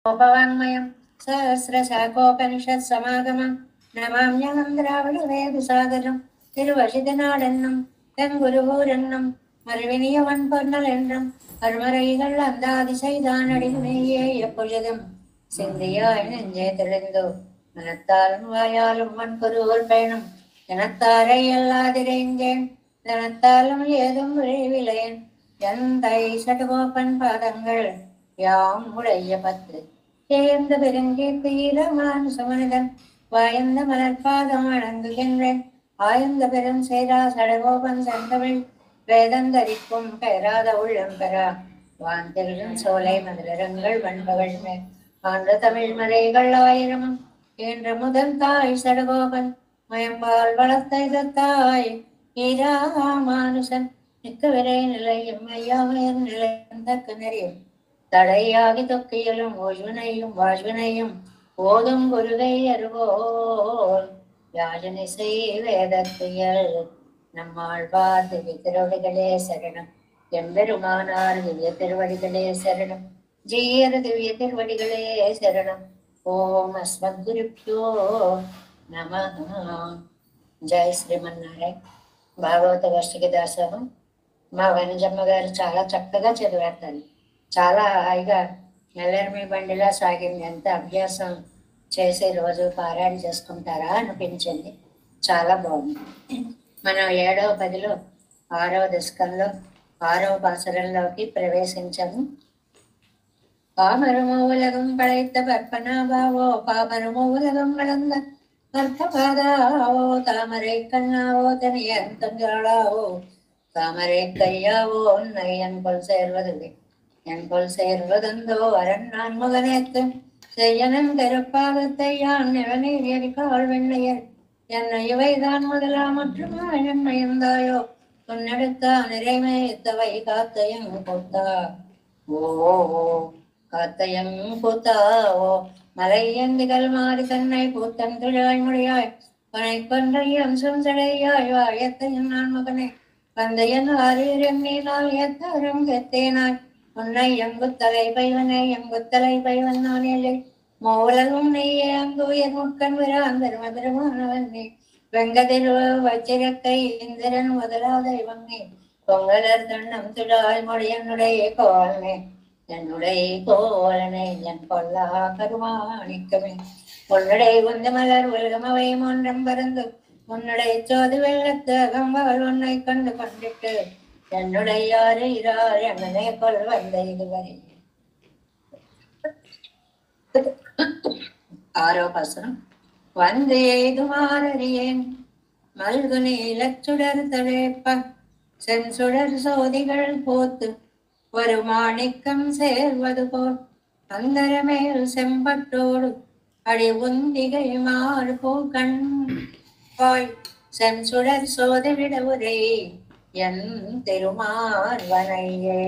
ఉపవాङ्मयं सहस्रशाखोपनिषत्समागमं नमाम्यहं द्राविडवेदसागरं திருவழிதனாடென்னும் தென்குருகூரென்னும் மறுவினியவன் பொன்னலென்றும் அருமறைகள் அந்தாதி செய்தானடிமையே எப்பொழுதும் சிந்தியாய் நெஞ்சே தெளிந்தோ மனத்தாலும் வாயாலும் வன்குருகூர் பயணம் எனத்தாரை எல்லாதிரைந்தேன் தனத்தாலும் ஏதும் விளைவிலேன் எந்தை சடுகோப்பன் பாதங்கள் யாம் உடைய பத்து சேர்ந்த பெருங்கீர்த்தியிலமான சுமனிதன் வாய்ந்த மலர்பாதம் வணங்குகின்றேன் ஆய்ந்த பெரும் சேரா சடகோபன் செந்தமிழ் வேதந்தரிக்கும் பெயராத உள்ளம் பெறா வாந்திரும் சோலை மதுரங்கள் வன்பகள் ஆண்ட தமிழ் மறைகள் ஆயிரமும் என்ற முதல் தாய் சடகோபன் மயம்பால் வளர்த்த தாய் ஈராமானுசன் மிக்க விரை நிலையும் ஐயாமையர் நிலையம் தக்க நெறியும் தடையாகி தொக்கியலும் ஓய்வினையும் வாழ்வினையும் ஓதும் குருகை அருகோல் யாழனை செய் வேதத்தியல் நம்மாழ்வார் திவ்ய திருவடிகளே சரணம் எம்பெருமானார் திவ்ய திருவடிகளே சரணம் ஜீயர் திவ்ய திருவடிகளே சரணம் ஓம் அஸ்மத் குருப்யோ நமः. జై శ్రీమన్నారాయణ. భాగవత వర్షిక దాసోహం మా వనజమ్మ గారు చాలా చక్కగా చదివారు తల్లి. చాలా హాయిగా నెల్లర్మి బండిలా సాగింది. ఎంత అభ్యాసం చేసి రోజు పారాయణ చేసుకుంటారా అనిపించింది. చాలా బాగుంది. మనం 7వ పదిలో 6వ దశకంలో 6వ పాసురంలోకి ప్రవేశించాము. பாமரமோ உலகம் படைத்த பற்பனாபாவோ பாமரமோ உலகம் வளர்ந்த பற்பபாதாவோ தாமரை கண்ணாவோ தனியன் தங்காளாவோ தாமரை கையாவோ உன்னை என்கொள் சேர்வதில்லை என்கொள் சேர்வதந்தோ அரண் நான் முகனேத்து செய்யனன் கருப்பாகத்தை யான் நிலநீர் எரிக்கால் வெண்ணையர் என்னை இவைதான் முதலா மற்றும் என்னையந்தாயோ உன்னெடுத்தா நிறைமைத்தவை காத்தையும் கூத்தா ஓ காத்தையும் கூத்தாவோ மலையந்திகள் மாறி தன்னை பூத்தன் துழாய் முடியாய் பனை கொன்றையும் சுந்தடையாய் வாயத்தையும் நான் மகனே பந்தையன் ஆரியன் நீனால் எத்தாரும் கெத்தேனாய் உன்னை எங்குத்தலை பைவனை எங்குத்தலை பைவன் நான் இல்லை மோலகும் நெய்யே அங்கு உயர் முக்கன் விராந்தர் மதுரமானவன் நீ வெங்கதிர் வச்சிரக்கை இந்திரன் முதலாத இவங்கி பொங்கலர் தண்ணம் துழாய் மொழியனுடைய கோலனே என்னுடைய கோலனை என் கொல்லா கருமாணிக்கமே உன்னுடைய உந்த மலர் உலகமவை ஒன்றம் பறந்து உன்னுடைய சோது வெள்ளத்து அகம்பால் உன்னை கண்டு கொண்டிட்டு என்னுடைய யாரு இரார் எங்கனே கொள் வந்த இதுவரை. 6వ பாசுரம். வந்து எய்துமாறறியேன் மல்கு நீலச்சுடர் தழைப்ப சென்சுடர் சோதிகள் போத்து ஒரு மாணிக்கம் சேர்வது போல் அந்தரமேல் செம்பட்டோடு அடி உந்திகை மாறு பூக்கண் பாய் சென்சுடர் சோதவிட உரை என் திருமார்வனையே.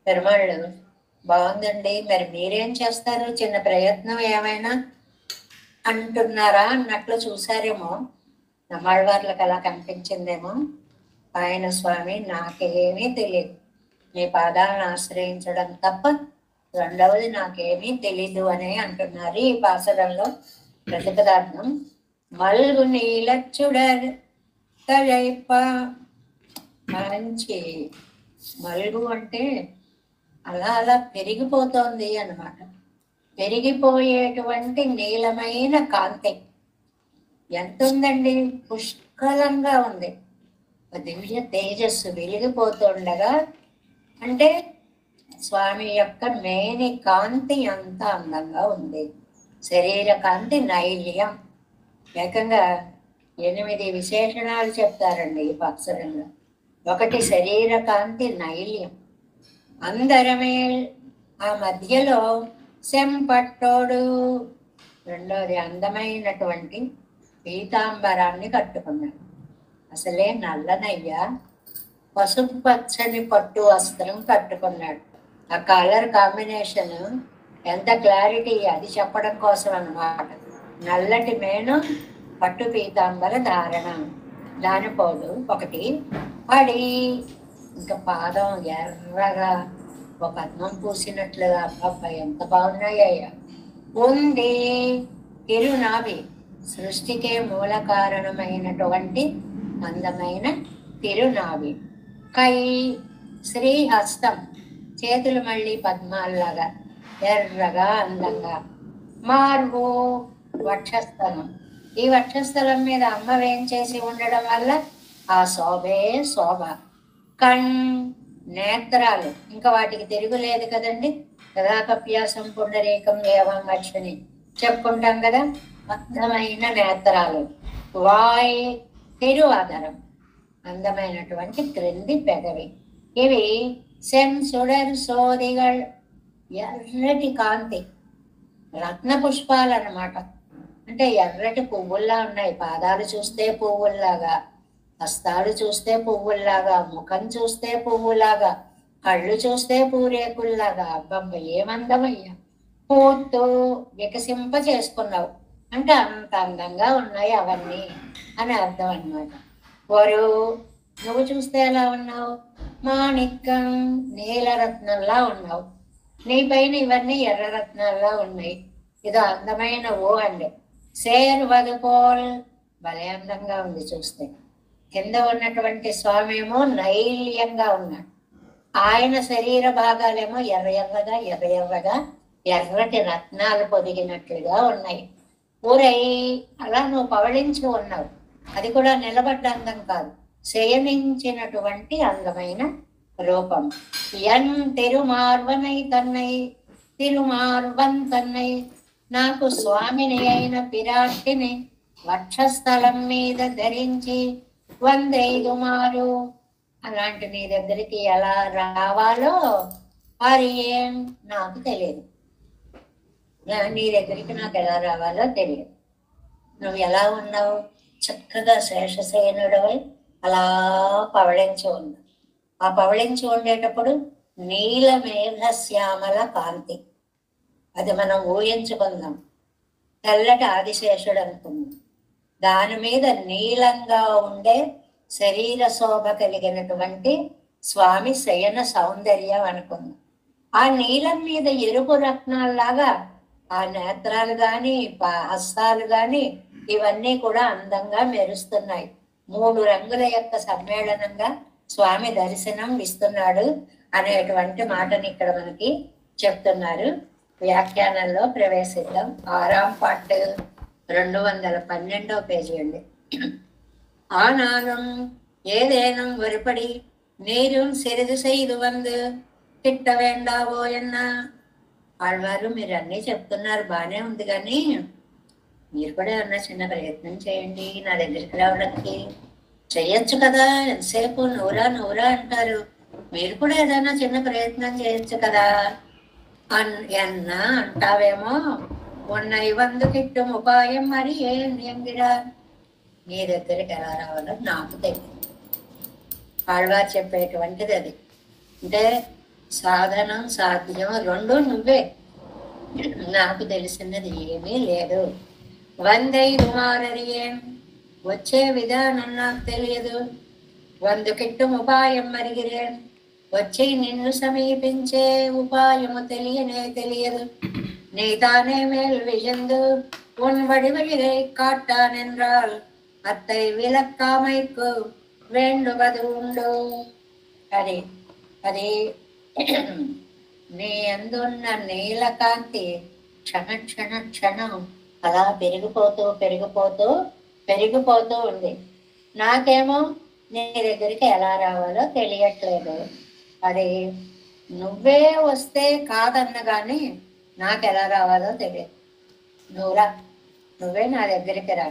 పెరుమాళ్ళు బాగుందండి, మరి మీరేం చేస్తారు, చిన్న ప్రయత్నం ఏమైనా అంటున్నారా అన్నట్లు చూసారేమో. నమ్మాళ్ళవార్లకు అలా కనిపించిందేమో. ఆయన స్వామి నాకేమీ తెలియదు, మీ పాదాలను ఆశ్రయించడం తప్ప రెండవది నాకేమీ తెలీదు అని అంటున్నారు. ఈ పాసరంలో ప్రతిపదార్థం మల్గు నీలచ్చుడర్ తழைప్ప. మంచి మల్గు అంటే అలా అలా పెరిగిపోతోంది అన్నమాట. పెరిగిపోయేటువంటి నీలమైన కాంతి ఎంత ఉందండి, పుష్కలంగా ఉంది. దివ్య తేజస్సు వెలిగిపోతుండగా అంటే స్వామి యొక్క మేని కాంతి అంత అందంగా ఉంది. శరీర కాంతి నైల్యం. ఏకంగా 8 విశేషణాలు చెప్తారండి ఈ పాక్షరంలో. 1 శరీర కాంతి నైల్యం. అందరమే ఆ మధ్యలో సెంపట్టోడు. రెండోది అందమైనటువంటి పీతాంబరాన్ని కట్టుకున్నాడు. అసలే నల్లనయ్య పసుపు పచ్చని పట్టు వస్త్రం కట్టుకున్నాడు. ఆ కలర్ కాంబినేషన్ ఎంత క్లారిటీ, అది చెప్పడం కోసం అన్నమాట. నల్లటి మేను పట్టు పీతాంబర ధారణ. దానిపోదు. 1 పడి ఇంకా పాదం ఎర్రగా ఒక అన్నం పూసినట్లుగా అబ్బా ఎంత బాగున్నాయ్యా ఉంది. తిరునాభి సృష్టికే మూల కారణమైనటువంటి అందమైన తిరునాభి. కై శ్రీహస్తం చేతులు మళ్ళీ పద్మాల్లాగా ఎర్రగా అందంగా. మార్వు వక్షస్థలం, ఈ వక్షస్థలం మీద అమ్మ వేంచేసి ఉండడం వల్ల ఆ శోభే శోభ. కణ్ నేత్రాలు, ఇంకా వాటికి తిరుగులేదు కదండి. కదాకప్యాసం పుండరీకం ఏవం అక్షని చెప్పుకుంటాం కదా. అందమైన నేత్రాలు. వాయ్ తిరువాదరం, అందమైనటువంటి క్రింది పెదవి. ఇవి సెన్సుడర్ సోదిగల్, ఎర్రటి కాంతి రత్న పుష్పాలు అన్నమాట. అంటే ఎర్రటి పువ్వుల్లా ఉన్నాయి. పాదాలు చూస్తే పువ్వుల్లాగా, హస్తాలు చూస్తే పువ్వుల్లాగా, ముఖం చూస్తే పువ్వులాగా, కళ్ళు చూస్తే పూరేకుల్లాగా. అబ్బబ్బ ఏమందమయ్యా, పూర్తు వికసింప చేసుకున్నావు అంటే అంత అందంగా ఉన్నాయి అవన్నీ అని అర్థం అన్నమాట. వరు నువ్వు చూస్తే ఎలా ఉన్నావు, మాణిక్యం నీలరత్నంలా ఉన్నావు. నీ పైన ఇవన్నీ ఎర్రరత్నాల్లా ఉన్నాయి. ఇదో అందమైన ఓ అండి. సేర్ వదుకోల్, భలే అందంగా ఉంది చూస్తే. కింద ఉన్నటువంటి స్వామి ఏమో నైల్యంగా ఉన్నాడు. ఆయన శరీర భాగాలేమో ఎర్రగా ఎర్రటి రత్నాలు పొదిగినట్లుగా ఉన్నాయి. ఊరై అలా నువ్వు పవళించి ఉన్నావు. అది కూడా నిలబడ్డ అందం కాదు, శయనించినటువంటి అందమైన రూపం. ఎన్ తిరుమార్వనై తన్నై, తిరుమార్వన్ తన్నై, నాకు స్వామిని అయిన పిరాట్టిని వక్షస్థలం మీద ధరించి 105 మారు. అలాంటి నీ దగ్గరికి ఎలా రావాలో మరి ఏం నాకు తెలియదు. నీ దగ్గరికి నాకు ఎలా రావాలో తెలియదు. నువ్వు ఎలా ఉన్నావు, చక్కగా శేషశయనుడవై అలా పవళించి ఉన్నావు. ఆ పవళించి ఉండేటప్పుడు నీల మేఘశ్యామల కాంతి, అది మనం ఊహించుకుందాం. తెల్లటి ఆదిశేషుడు అనుకుందాం. దాని మీద నీలంగా ఉండే శరీర శోభ కలిగినటువంటి స్వామి శయన సౌందర్యం అనుకుందాం. ఆ నీలం మీద ఎరుపు రత్నాల్లాగా ఆ నేత్రాలు గాని హస్తాలు గాని ఇవన్నీ కూడా అందంగా మెరుస్తున్నాయి. 3 రంగుల యొక్క సమ్మేళనంగా స్వామి దర్శనం ఇస్తున్నాడు అనేటువంటి మాటని ఇక్కడ మనకి చెప్తున్నారు. వ్యాఖ్యానంలో ప్రవేశిద్దాం. 6వ పార్ట్ 212వ పేజీ అండి. ஆனாலும் ஏதேனும் ஒருபடி நீரும் சிறிது செய்து வந்து తిట్ట వేండావో ఎన్న. ఆళ్వారు మీరు అన్నీ చెప్తున్నారు, బాగానే ఉంది, కానీ మీరు కూడా ఏమన్నా చిన్న ప్రయత్నం చేయండి నా దగ్గరికి రావడానికి. చెయ్యొచ్చు కదా, ఎంతసేపు నూరా అంటారు. మీరు కూడా ఏదైనా చిన్న ప్రయత్నం చేయొచ్చు కదా ఎన్న అంటావేమో. ఉన్నై వందుకిట్టు ఉపాయం మరి ఏం ఎంగిరా. నీ దగ్గరికి ఎలా రావాలో నాకు తెలియదు. ఆళ్వారు చెప్పేటువంటిది అది. అంటే సాధనం సాధ్యం రెండు నువ్వే, నాకు తెలిసినది ఏమీ లేదు. 105 మారరియేం, వచ్చే విధానం నాకు తెలియదు. 100 కిట్టు ఉపాయం మరిగిరేం, వచ్చి నిన్ను సమీపించే ఉపాయము తెలియనే తెలియదు. நீ தானே மேல் விழுந்து உன் வடிவழியை காட்டான் என்றால் அத்தை விளக்காமைக்கு வேண்டுவது உண்டு. అది అది నీ అందున్న నీలకాంతి క్షణం అలా పెరిగిపోతూ ఉంది. నాకేమో నీ దగ్గరికి ఎలా రావాలో తెలియట్లేదు. అది నువ్వే వస్తే కాదన్న కానీ నాకు ఎలా రావాలో తెలియదు. నువ్వే నా దగ్గరికి రా.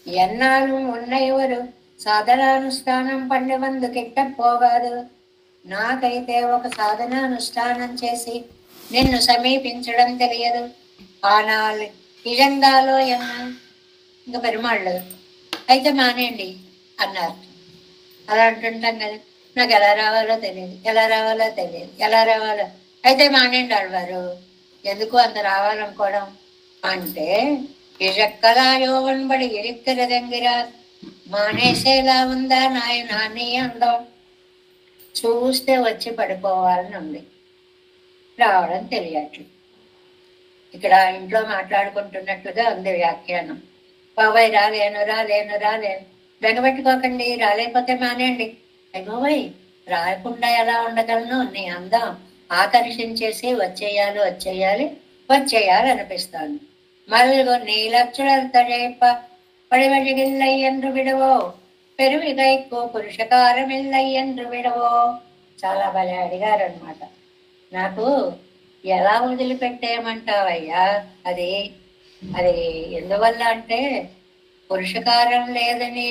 ఎన్నాళ్ళు ఉన్నయవరు సాధనానుష్ఠానం పండి వందు కిట్ట పోగాదు. నాకైతే ఒక సాధనానుష్ఠానం చేసి నిన్ను సమీపించడం తెలియదు. ఆనాళ్ళు ఇజంగాలో ఎన్న ఇంకా పెరుమాళ్ళు అయితే మానేయండి అన్నారు. అలా అంటుంటాం కదా, నాకు ఎలా రావాలో తెలియదు. అయితే మానేయండి ఆళ్వారు. ఎందుకు అంత రావాలనుకోవడం అంటే ఇజక్కలాయోవన్బడి ఇరిక్కరదంగిరా మానేసేలా ఉందా నాయన నీ అందం. చూస్తే వచ్చి పడిపోవాలని ఉంది, రావడం తెలియట్లేదు. ఇక్కడ ఇంట్లో మాట్లాడుకుంటున్నట్లుగా ఉంది వ్యాఖ్యానం. బాబాయ్ రాలేను రాలేను రాలేను, బెగబెట్టుకోకండి, రాలేకపోతే మానేయండి. బాబాయ్ రాకుండా ఎలా ఉండగలను, నీ అందం ఆకర్షించేసి వచ్చేయాలి వచ్చేయాలి వచ్చేయాలి అనిపిస్తాను. మల్గు నీలక్షుడల్తడేప పడివழிగిల్లై என்று విడవో పెరువిగైకు పురుషకారమిల్లై என்று విడవో. చాలా భలే అడిగారు అనమాట. నాకు ఎలా వదిలిపెట్టేయమంటావయ్యా, అది అది ఎందువల్ల అంటే పురుషకారం లేదని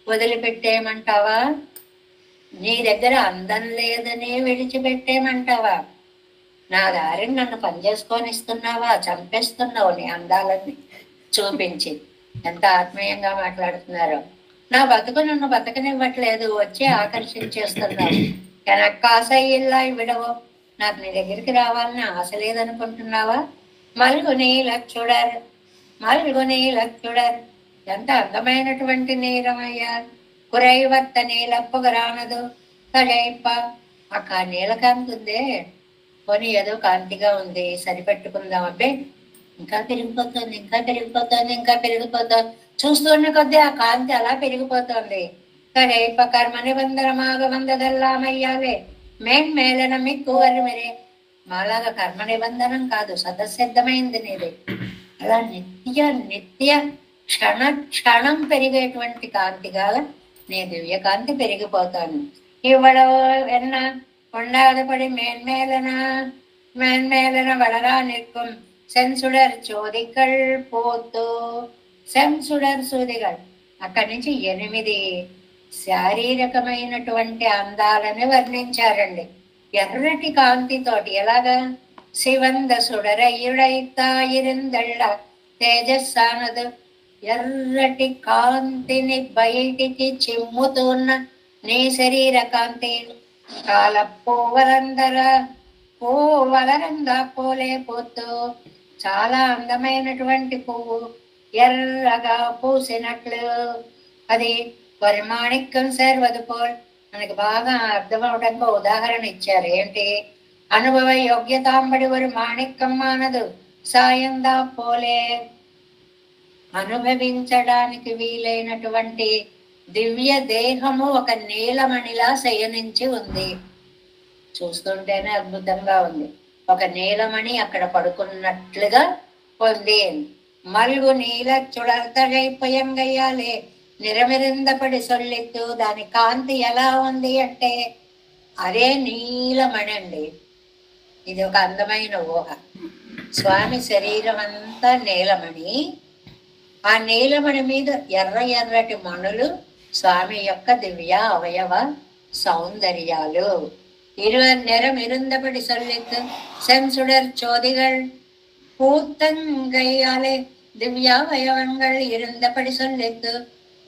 వదిలిపెట్టేయమంటావా, నీ దగ్గర అందం లేదని విడిచిపెట్టేయమంటావా, నా దారిని నన్ను పనిచేసుకొని ఇస్తున్నావా, చంపేస్తున్నావు నీ అందాలని చూపించి. ఎంత ఆత్మీయంగా మాట్లాడుతున్నారో. నా బతుకు నన్ను బతకనివ్వట్లేదు, వచ్చి ఆకర్షించేస్తున్నావు. ఎనక్కాసై ఇల్లా విడవో, నాకు నీ దగ్గరికి రావాలని ఆశ లేదనుకుంటున్నావా. మల్గుని లక్షుడర్ మల్గుని లక్షుడర్, ఎంత అందమైనటువంటి నీలమయ్యా. కురైవర్త నీలప్పగరానదు కజైప్ప, ఆ నీలకాంతి ఉందే, కొని ఏదో కాంతిగా ఉంది, సరిపెట్టుకుందాం. అబ్బే ఇంకా పెరిగిపోతుంది, ఇంకా పెరిగిపోతుంది, ఇంకా పెరిగిపోతుంది. చూస్తున్న కొద్దీ ఆ కాంతి అలా పెరిగిపోతుంది. కజైప్ప కర్మ నిబంధనమాగవందదల్లామయ్యాలే మేన్మేలన మిక్కువరు మరే. మాలాగా కర్మ నిబంధనం కాదు, సదసిద్ధమైంది నీది. అలా నిత్య నిత్య క్షణ క్షణం పెరిగేటువంటి కాంతిగా నీ దివ్య కాంతి పెరిగిపోతాను. ఇవ్వడవో ఎన్న కొండాదపడి మేన్మేలన వడరా నిற்கும் సెన్సుడర్ చోదికల్ పోతూ. సెన్సుడర్ సూదిగల్, అక్కడి నుంచి 8 శారీరకమైనటువంటి అందాలని వర్ణించారండి. ఎర్రటి కాంతితోటి. ఎలాగా? శివంద సుడరయుడైతాయిరిందళ్ళ తేజస్సానదు, ఎర్రటి కాంతిని బయటికి చిమ్ముతున్న నీ శరీర కాంతి. కాల పూవలరందా పోలే పోతూ, చాలా అందమైనటువంటి పువ్వు ఎర్రగా పూసినట్లు. అది పరిమాణికం సర్వదు పోల్, మనకి బాగా అర్థమవడానికి ఉదాహరణ ఇచ్చారు. ఏంటి? అనుభవ యోగ్యతాంబడి ఒక మాణిక్యం మానదు సాయందా పోలే. అనుభవించడానికి వీలైనటువంటి దివ్య దేహము ఒక నీలమణిలా శయనించి ఉంది. చూస్తుంటేనే అద్భుతంగా ఉంది. ఒక నీలమణి అక్కడ పడుకున్నట్లుగా పొంది. మల్గు నీల చుడల్తడైపోయంగయ్యాలే నిరమిరిందపడి సొల్లిత్తు. దాని కాంతి ఎలా ఉంది అంటే అదే నీలమణి అండి. ఇది ఒక అందమైన ఊహ. స్వామి శరీరం అంతా నీలమణి, ఆ నీలమణి మీద ఎర్ర ఎర్రటి మణులు స్వామి యొక్క దివ్య అవయవ సౌందర్యాలు. నిరం இருந்தபடி சொல்லித்து சென்சுடர் சோதிகள் పూతంగయ్యాలే దివ్యావయవంగా இருந்தபடி சொல்లిత్తు.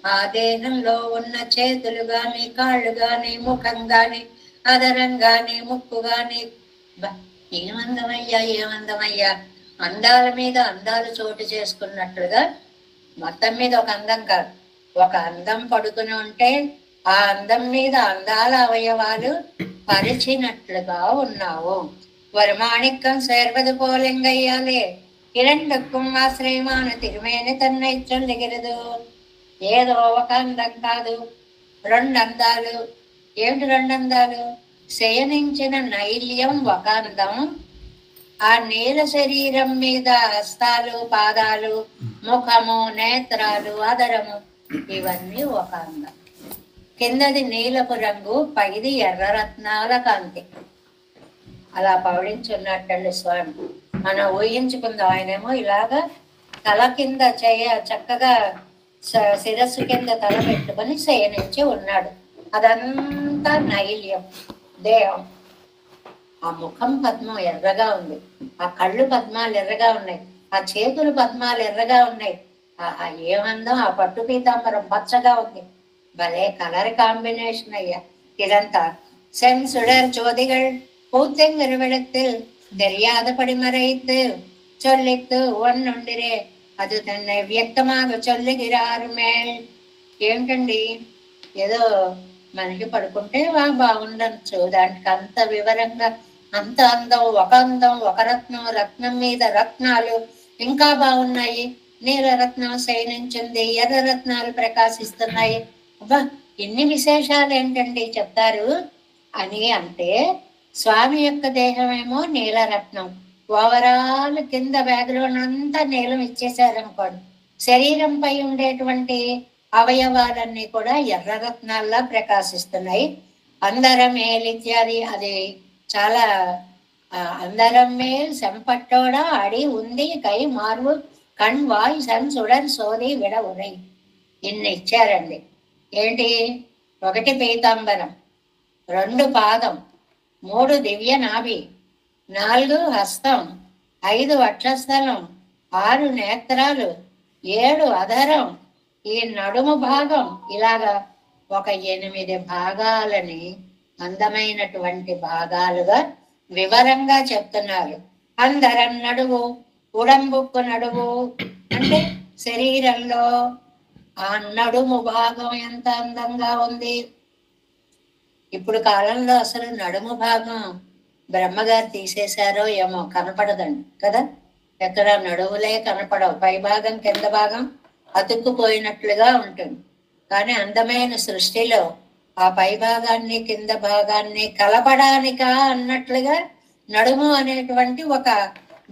ఆ దేహంలో ఉన్న చేతులు గాని, కాళ్ళు గాని, ముఖం గాని, అదరం గాని, ముక్కు గాని, ఏమందమయ్యా ఏమందమయ్యా. అందాల మీద అందాలు చోటు చేసుకున్నట్లుగా మొత్తం మీద ఒక అందం కాదు, ఒక అందం పడుకుని ఉంటే ఆ అందం మీద అందాల అవయవాలు పరిచినట్లుగా ఉన్నావు. வருமாணிக்கம் சேர்வது போலெங்கையாலே இரண்டுக்கும் ఆశ్రయమాన తిరుమేని తన్నై చొల్లుகிறது. ఏదో ఒక అందం కాదు, 2 అందాలు. ఏమిటి 2 అందాలు? శయనించిన నైల్యం ఒక అందం, ఆ నీల శరీరం మీద హస్తాలు, పాదాలు, ముఖము, నేత్రాలు, అదరము, ఇవన్నీ ఒక అందం. కిందది నీలపు రంగు, పైది ఎర్ర రత్నాల కాంతి. అలా పవడించున్నట్టండి స్వామి. మనం ఊహించుకుందాం. ఆయనేమో ఇలాగా తల కింద చక్కగా శిరస్సు కింద తల పెట్టుకొని శయనించి ఉన్నాడు. అదంతా నైల్యం దేహం. ఆ ముఖం పద్మం ఎర్రగా ఉంది, ఆ కళ్ళు పద్మాలు ఎర్రగా ఉన్నాయి, ఆ చేతులు పద్మాలు ఎర్రగా ఉన్నాయి. ఆహా ఏమందో! ఆ పట్టు పీతాంబరం పచ్చగా ఉంది. భలే కలర్ కాంబినేషన్ అయ్యా ఇదంతా. சென்சுடர் ஜோதிகள் பூத்தெங்கருவிடத்தில் தெரியாதபடி மறைத்து சொல்லித்து ஒன்னுండిరే అది తన్னை వ్యక్తமாக சொல்லுகிறாరు మేల్. ఏమిటండి, ఏదో మనిషి పడుకుంటే బాగుండొచ్చు. దానికి అంత వివరంగా అంత అందం, ఒక రత్నం, రత్నం మీద రత్నాలు ఇంకా బాగున్నాయి. నీల రత్నం శయనించింది, ఎర్ర రత్నాలు ప్రకాశిస్తున్నాయి. అబ్బా, ఇన్ని విశేషాలు ఏంటండి చెప్తారు అని అంటే, స్వామి యొక్క దేహమేమో నీలరత్నం, ఓవరాల్ కింద బ్యాక్గ్రౌండ్ అంతా నీలం ఇచ్చేసారనుకోండి, శరీరంపై ఉండేటువంటి అవయవాలన్నీ కూడా ఎర్రరత్నాల్లా ప్రకాశిస్తున్నాయి. అందరం మేలిత్యాది, అది చాలా అందరం మేల్ సెంపట్టోడా అడి ఉంది కై మార్వు కణ్ వాయ్ సన్ సుడన్ సోది విడ ఉరై. ఇన్ని ఇచ్చారండి. ఏంటి? 1 పీతాంబరం, 2 పాదం, 3 దివ్య నాభి, 4 హస్తం, 5 వక్షస్థలం, 6 నేత్రాలు, 7 అధరం, ఈ నడుము భాగం, ఇలాగా ఒక 8 భాగాలని అందమైనటువంటి భాగాలుగా వివరంగా చెప్తున్నారు. అందరం నడువు, ఉడంబుక్కు నడువు అంటే శరీరంలో ఆ నడుము భాగం ఎంత అందంగా ఉంది. ఇప్పుడు కాలంలో అసలు నడుము భాగం బ్రహ్మగారు తీసేశారో ఏమో, కనపడదండి కదా. ఎక్కడ నడువులే కనపడవు, పై భాగం కింద భాగం అతుక్కుపోయినట్లుగా ఉంటుంది. కానీ అందమైన సృష్టిలో ఆ పై భాగాన్ని కింద భాగాన్ని కలపడానికా అన్నట్లుగా నడుము అనేటువంటి ఒక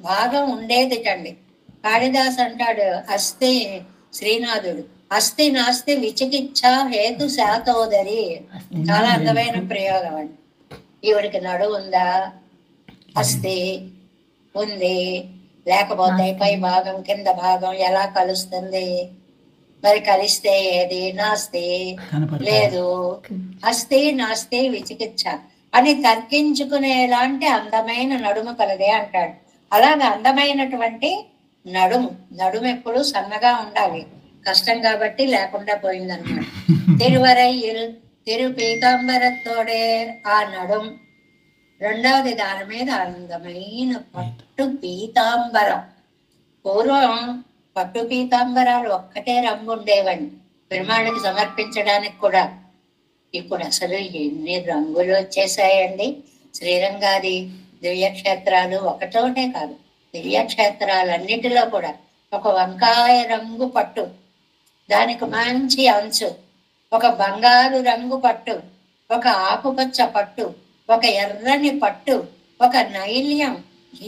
భాగం ఉండేదిటండి. కాళిదాస్ అంటాడు, అస్థి శ్రీనాథుడు, అస్థి నాస్తి విచికిచ్చ హేతు శాతోదరి. చాలా అందమైన ప్రయోగం అండి. ఈవిడికి నడువు ఉందా? అస్థి ఉంది, లేకపోతే పై భాగం కింద భాగం ఎలా కలుస్తుంది? మరి కలిస్తే ఏది? నాస్తి, లేదు. అస్థి నాస్తి విచికిచ్చ అని తర్కించుకునేలాంటి అందమైన నడుము కలదే అంటాడు. అలాగే అందమైనటువంటి నడుము, నడుము ఎప్పుడు సన్నగా ఉండాలి. కష్టం కాబట్టి లేకుండా పోయిందన్నమాట. తిరువరైயில் తిరు పీతాంబరతోడే ఆ నడుం. రెండవది దాని మీద అందమైన పట్టు పీతాంబరం. పూర్వం పట్టు పీతాంబరాలు ఒక్కటే రంగు ఉండేవండి పెరుమాళ్ళకి సమర్పించడానికి కూడా. ఇప్పుడు అసలు ఎన్ని రంగులు వచ్చేసాయండి. శ్రీరంగాది దివ్యక్షేత్రాలు ఒకటోటే కాదు, దివ్యక్షేత్రాలన్నిటిలో కూడా ఒక వంకాయ రంగు పట్టు, దానికి మంచి అంచు, ఒక బంగారు రంగు పట్టు, ఒక ఆకుపచ్చ పట్టు, ఒక ఎర్రని పట్టు, ఒక నైల్యం.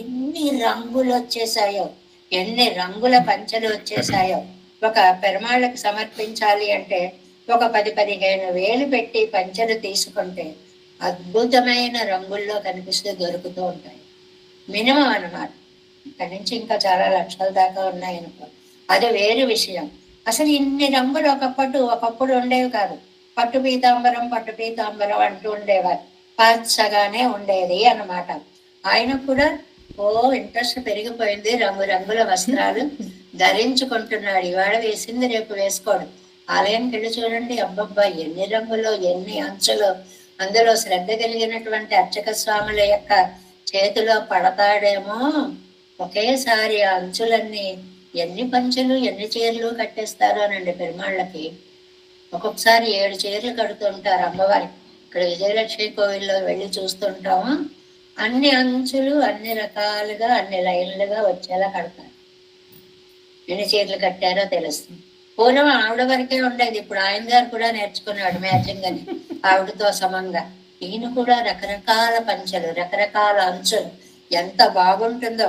ఎన్ని రంగులు వచ్చేసాయో, ఎన్ని రంగుల పంచలు వచ్చేసాయో. ఒక పెరుమాళ్ళకి సమర్పించాలి అంటే ఒక 10-15 వేలు పెట్టి పంచలు తీసుకుంటే అద్భుతమైన రంగుల్లో కనిపిస్తూ దొరుకుతూ ఉంటాయి. మినిమం అన్నమాట. ఇక్కడి నుంచి ఇంకా చాలా లక్షల దాకా ఉన్నాయి అనుకో, అది వేరు విషయం. అసలు ఇన్ని రంగులు ఒకప్పుడు ఉండేవి కాదు. పట్టు పీతాంబరం అంటూ ఉండేవారు. పచ్చగానే ఉండేది అన్నమాట. ఆయన కూడా ఇంట్రెస్ట్ పెరిగిపోయింది, రంగురంగుల వస్త్రాలు ధరించుకుంటున్నాడు. ఇవాళ వేసింది రేపు వేసుకోడు. ఆలయానికి వెళ్ళి చూడండి, అబ్బబ్బా ఎన్ని రంగులో, ఎన్ని అంచులో. అందులో శ్రద్ధ కలిగినటువంటి అర్చక స్వాముల యొక్క చేతిలో పడతాడేమో ఒకేసారి ఆ అంచులన్నీ. ఎన్ని పంచులు, ఎన్ని చీరలు కట్టేస్తారు అనండి పెరుమాళ్ళకి. ఒక్కొక్కసారి 7 చీరలు కడుతుంటారు అమ్మవారికి. ఇక్కడ విజయలక్ష్మి కోవిల్లో వెళ్ళి చూస్తుంటాము. అన్ని అంచులు అన్ని రకాలుగా అన్ని లైన్లుగా వచ్చేలా కడతారు. ఎన్ని చీరలు కట్టారో తెలుస్తుంది. పూర్వం ఆవిడ వరకే ఉండేది, ఇప్పుడు ఆయన గారు కూడా నేర్చుకున్నాడు మ్యాచింగ్ అని ఆవిడతో సమంగా. ఈయన కూడా రకరకాల పంచలు, రకరకాల అంచులు, ఎంత బాగుంటుందో.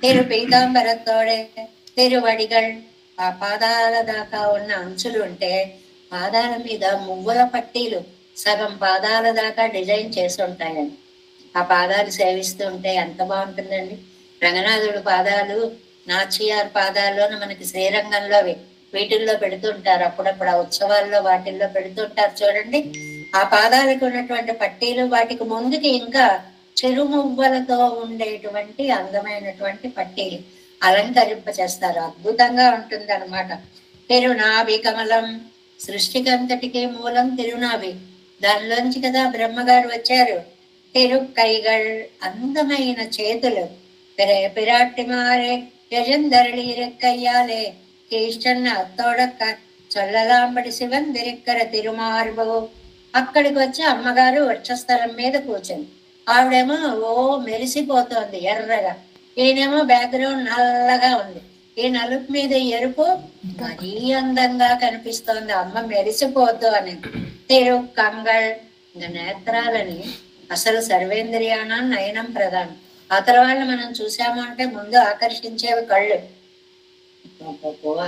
తిరు పీతాంబరతోడే తిరువడిగల్, ఆ పాదాల దాకా ఉన్న అంచులు ఉంటే పాదాల మీద మువ్వుల పట్టీలు సగం పాదాల దాకా డిజైన్ చేసి ఉంటాయండి. ఆ పాదాలు సేవిస్తూ ఉంటే ఎంత బాగుంటుందండి. రంగనాథుడు పాదాలు, నాచియార్ పాదాల్లోనూ మనకి శ్రీరంగంలో వీటిల్లో పెడుతుంటారు. అప్పుడప్పుడు ఆ ఉత్సవాల్లో వాటిల్లో పెడుతుంటారు చూడండి. ఆ పాదాలకు ఉన్నటువంటి పట్టీలు, వాటికి ముందుకి ఇంకా చెరుమువ్వలతో ఉండేటువంటి అందమైనటువంటి పట్టీలు అలంకరింప చేస్తారు. అద్భుతంగా ఉంటుంది అనమాట. తిరునాభి కమలం, సృష్టికంతటికి మూలం తిరునాభి. దానిలోంచి కదా బ్రహ్మగారు వచ్చారు. తిరుక్కైగల్, అందమైన చేతులు. పిరాట్టిమారే యజంధరళి రెక్కయ్యాలే కీష్టన్న అత్తోడక్క చొల్లలాంబడి శివందిరిక్కర తిరుమార్బు. అక్కడికి వచ్చి అమ్మగారు వక్షస్థలం మీద కూర్చుంది. ఆవిడేమో ఓ మెరిసిపోతోంది ఎర్రగా, ఈయనేమో బ్యాక్గ్రౌండ్ నల్లగా ఉంది. ఈ నలుపు మీద ఎరుపు మరీ అందంగా కనిపిస్తోంది. అమ్మ మెరిసిపోతూ అని కంగళ్ నేత్రాలని అసలు సర్వేంద్రియాన నయనం ప్రధానం. అతర వాళ్ళు మనం చూసాము అంటే ముందు ఆకర్షించేవి కళ్ళు.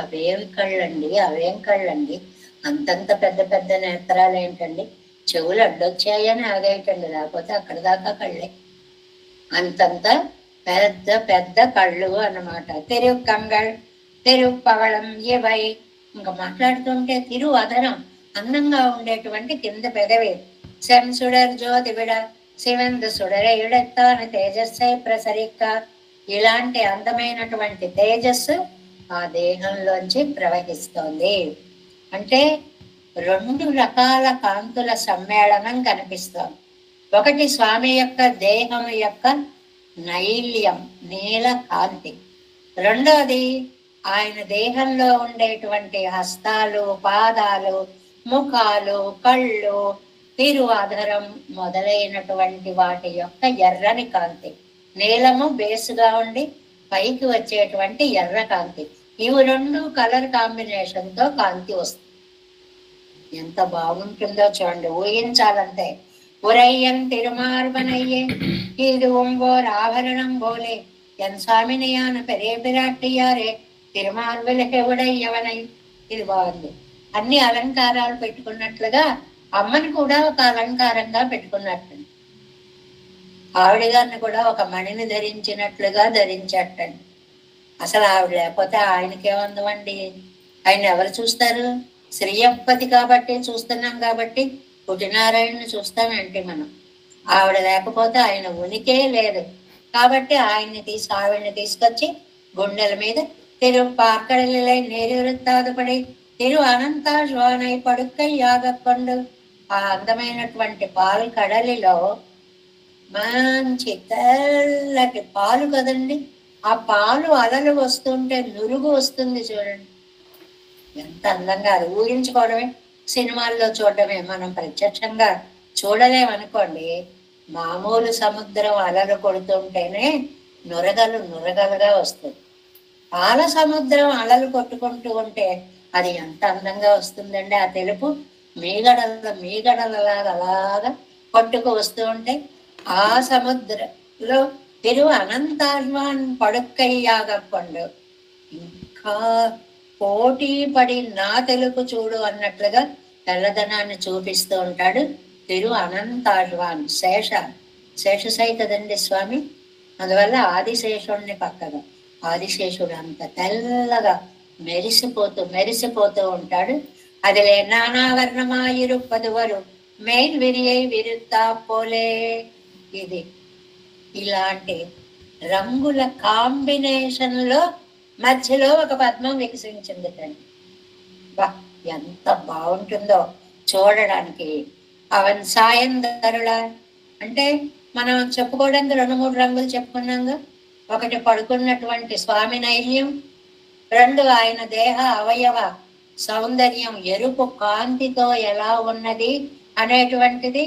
అవేం కళ్ళండి, అవేం కళ్ళండి, అంతంత పెద్ద పెద్ద నేత్రాలు ఏంటండి, చెవులు అడ్డొచ్చాయని ఆగేయటండి, లేకపోతే అక్కడ దాకా కళ్ళే. అంతంత పెద్ద పెద్ద కళ్ళు అన్నమాట. కంగళ్ పవళం ఇవై. ఇంకా మాట్లాడుతుంటే అదనం అందంగా ఉండేటువంటి కింద పెదవి. శంసుడర్ జ్యోతి విడ శివంత సుడరే ఇడెత్తాన తేజస్సై ప్రసరిక్క. ఇలాంటి అందమైనటువంటి తేజస్సు ఆ దేహంలోంచి ప్రవహిస్తోంది. అంటే 2 రకాల కాంతుల సమ్మేళనం కనిపిస్తోంది. ఒకటి స్వామి యొక్క దేహం యొక్క నైల్యం, నీల కాంతి. రెండోది ఆయన దేహంలో ఉండేటువంటి హస్తాలు, పాదాలు, ముఖాలు, కళ్ళు, తిరువాధరం మొదలైనటువంటి వాటి యొక్క ఎర్రని కాంతి. నీలము బేసుగా ఉండి పైకి వచ్చేటువంటి ఎర్ర కాంతి. ఇవి 2 కలర్ కాంబినేషన్ తో కాంతి వస్తుంది. ఎంత బాగుంటుందో చూడండి, ఊహించాలంటే. ఉరయ్యన్ తిరుమార్బనయ్యే ఇది ఒంగోర్ ఆభరణం బోలే ఎన్ స్వామినియాన పెరే పిరాట్టియారే తిరుమార్బులకే ఉడయ్యవనై. ఇది బాగుంది. అన్ని అలంకారాలు పెట్టుకున్నట్లుగా అమ్మని కూడా ఒక అలంకారంగా పెట్టుకున్నట్టు, ఆవిడ గారిని కూడా ఒక మణిని ధరించినట్లుగా ధరించటండి. అసలు ఆవిడ లేకపోతే ఆయనకేముందండి, ఆయన ఎవరు చూస్తారు? శ్రీయపతి కాబట్టి చూస్తున్నాం, కాబట్టి పుట్టినారాయణని చూస్తామేంటి మనం? ఆవిడ లేకపోతే ఆయన ఉనికే లేదు. కాబట్టి ఆవిడ్ని తీసుకొచ్చి గుండెల మీద పార్కడలై నేరుతాదుపడి అనంతాశ్వానై పడుక్కై యాగకొండు. ఆ అందమైనటువంటి పాలు కడలిలో మంచి తెల్లటి పాలు కదండి, ఆ పాలు అలలు వస్తుంటే నురుగు వస్తుంది చూడండి, ఎంత అందంగా. అది ఊహించుకోవడమే, సినిమాల్లో చూడడమే, మనం ప్రత్యక్షంగా చూడలేమనుకోండి. మామూలు సముద్రం అలలు కొడుతుంటేనే నురగలుగా వస్తుంది. పాల సముద్రం అలలు కొట్టుకుంటూ ఉంటే అది ఎంత అందంగా వస్తుందండి. ఆ తెలుపు మీగడలలాగా అలాగా కొట్టుకు వస్తూ ఉంటే ఆ సముద్రంలో అనంతాశ్వాన్ పడుక్కయ్యాగకొండు. ఇంకా పోటీ పడి నా తెలుపు చూడు అన్నట్లుగా తెల్లదనాన్ని చూపిస్తూ ఉంటాడు అనంతాశ్వాన్. శేషసాయి కదండి స్వామి, అందువల్ల ఆదిశేషుడిని పక్కగా. ఆదిశేషుడు అంత తెల్లగా మెరిసిపోతూ ఉంటాడు. అదిలే నానావర్ణమాయిరుపదువరు మెయిన్ విరియై విరుత్తా పోలే. ఇది ఇలాంటి రంగుల కాంబినేషన్ లో మధ్యలో ఒక పద్మం వికసించింది తండ్రి. బా, ఎంత బాగుంటుందో చూడడానికి. అవన్ సాయం ధరుల అంటే మనం చెప్పుకోవడానికి 2-3 రంగులు చెప్పుకున్నాగా. ఒకటి పడుకున్నటువంటి స్వామి నైల్యం, 2 ఆయన దేహ అవయవ సౌందర్యం ఎరుపు కాంతితో ఎలా ఉన్నది అనేటువంటిది.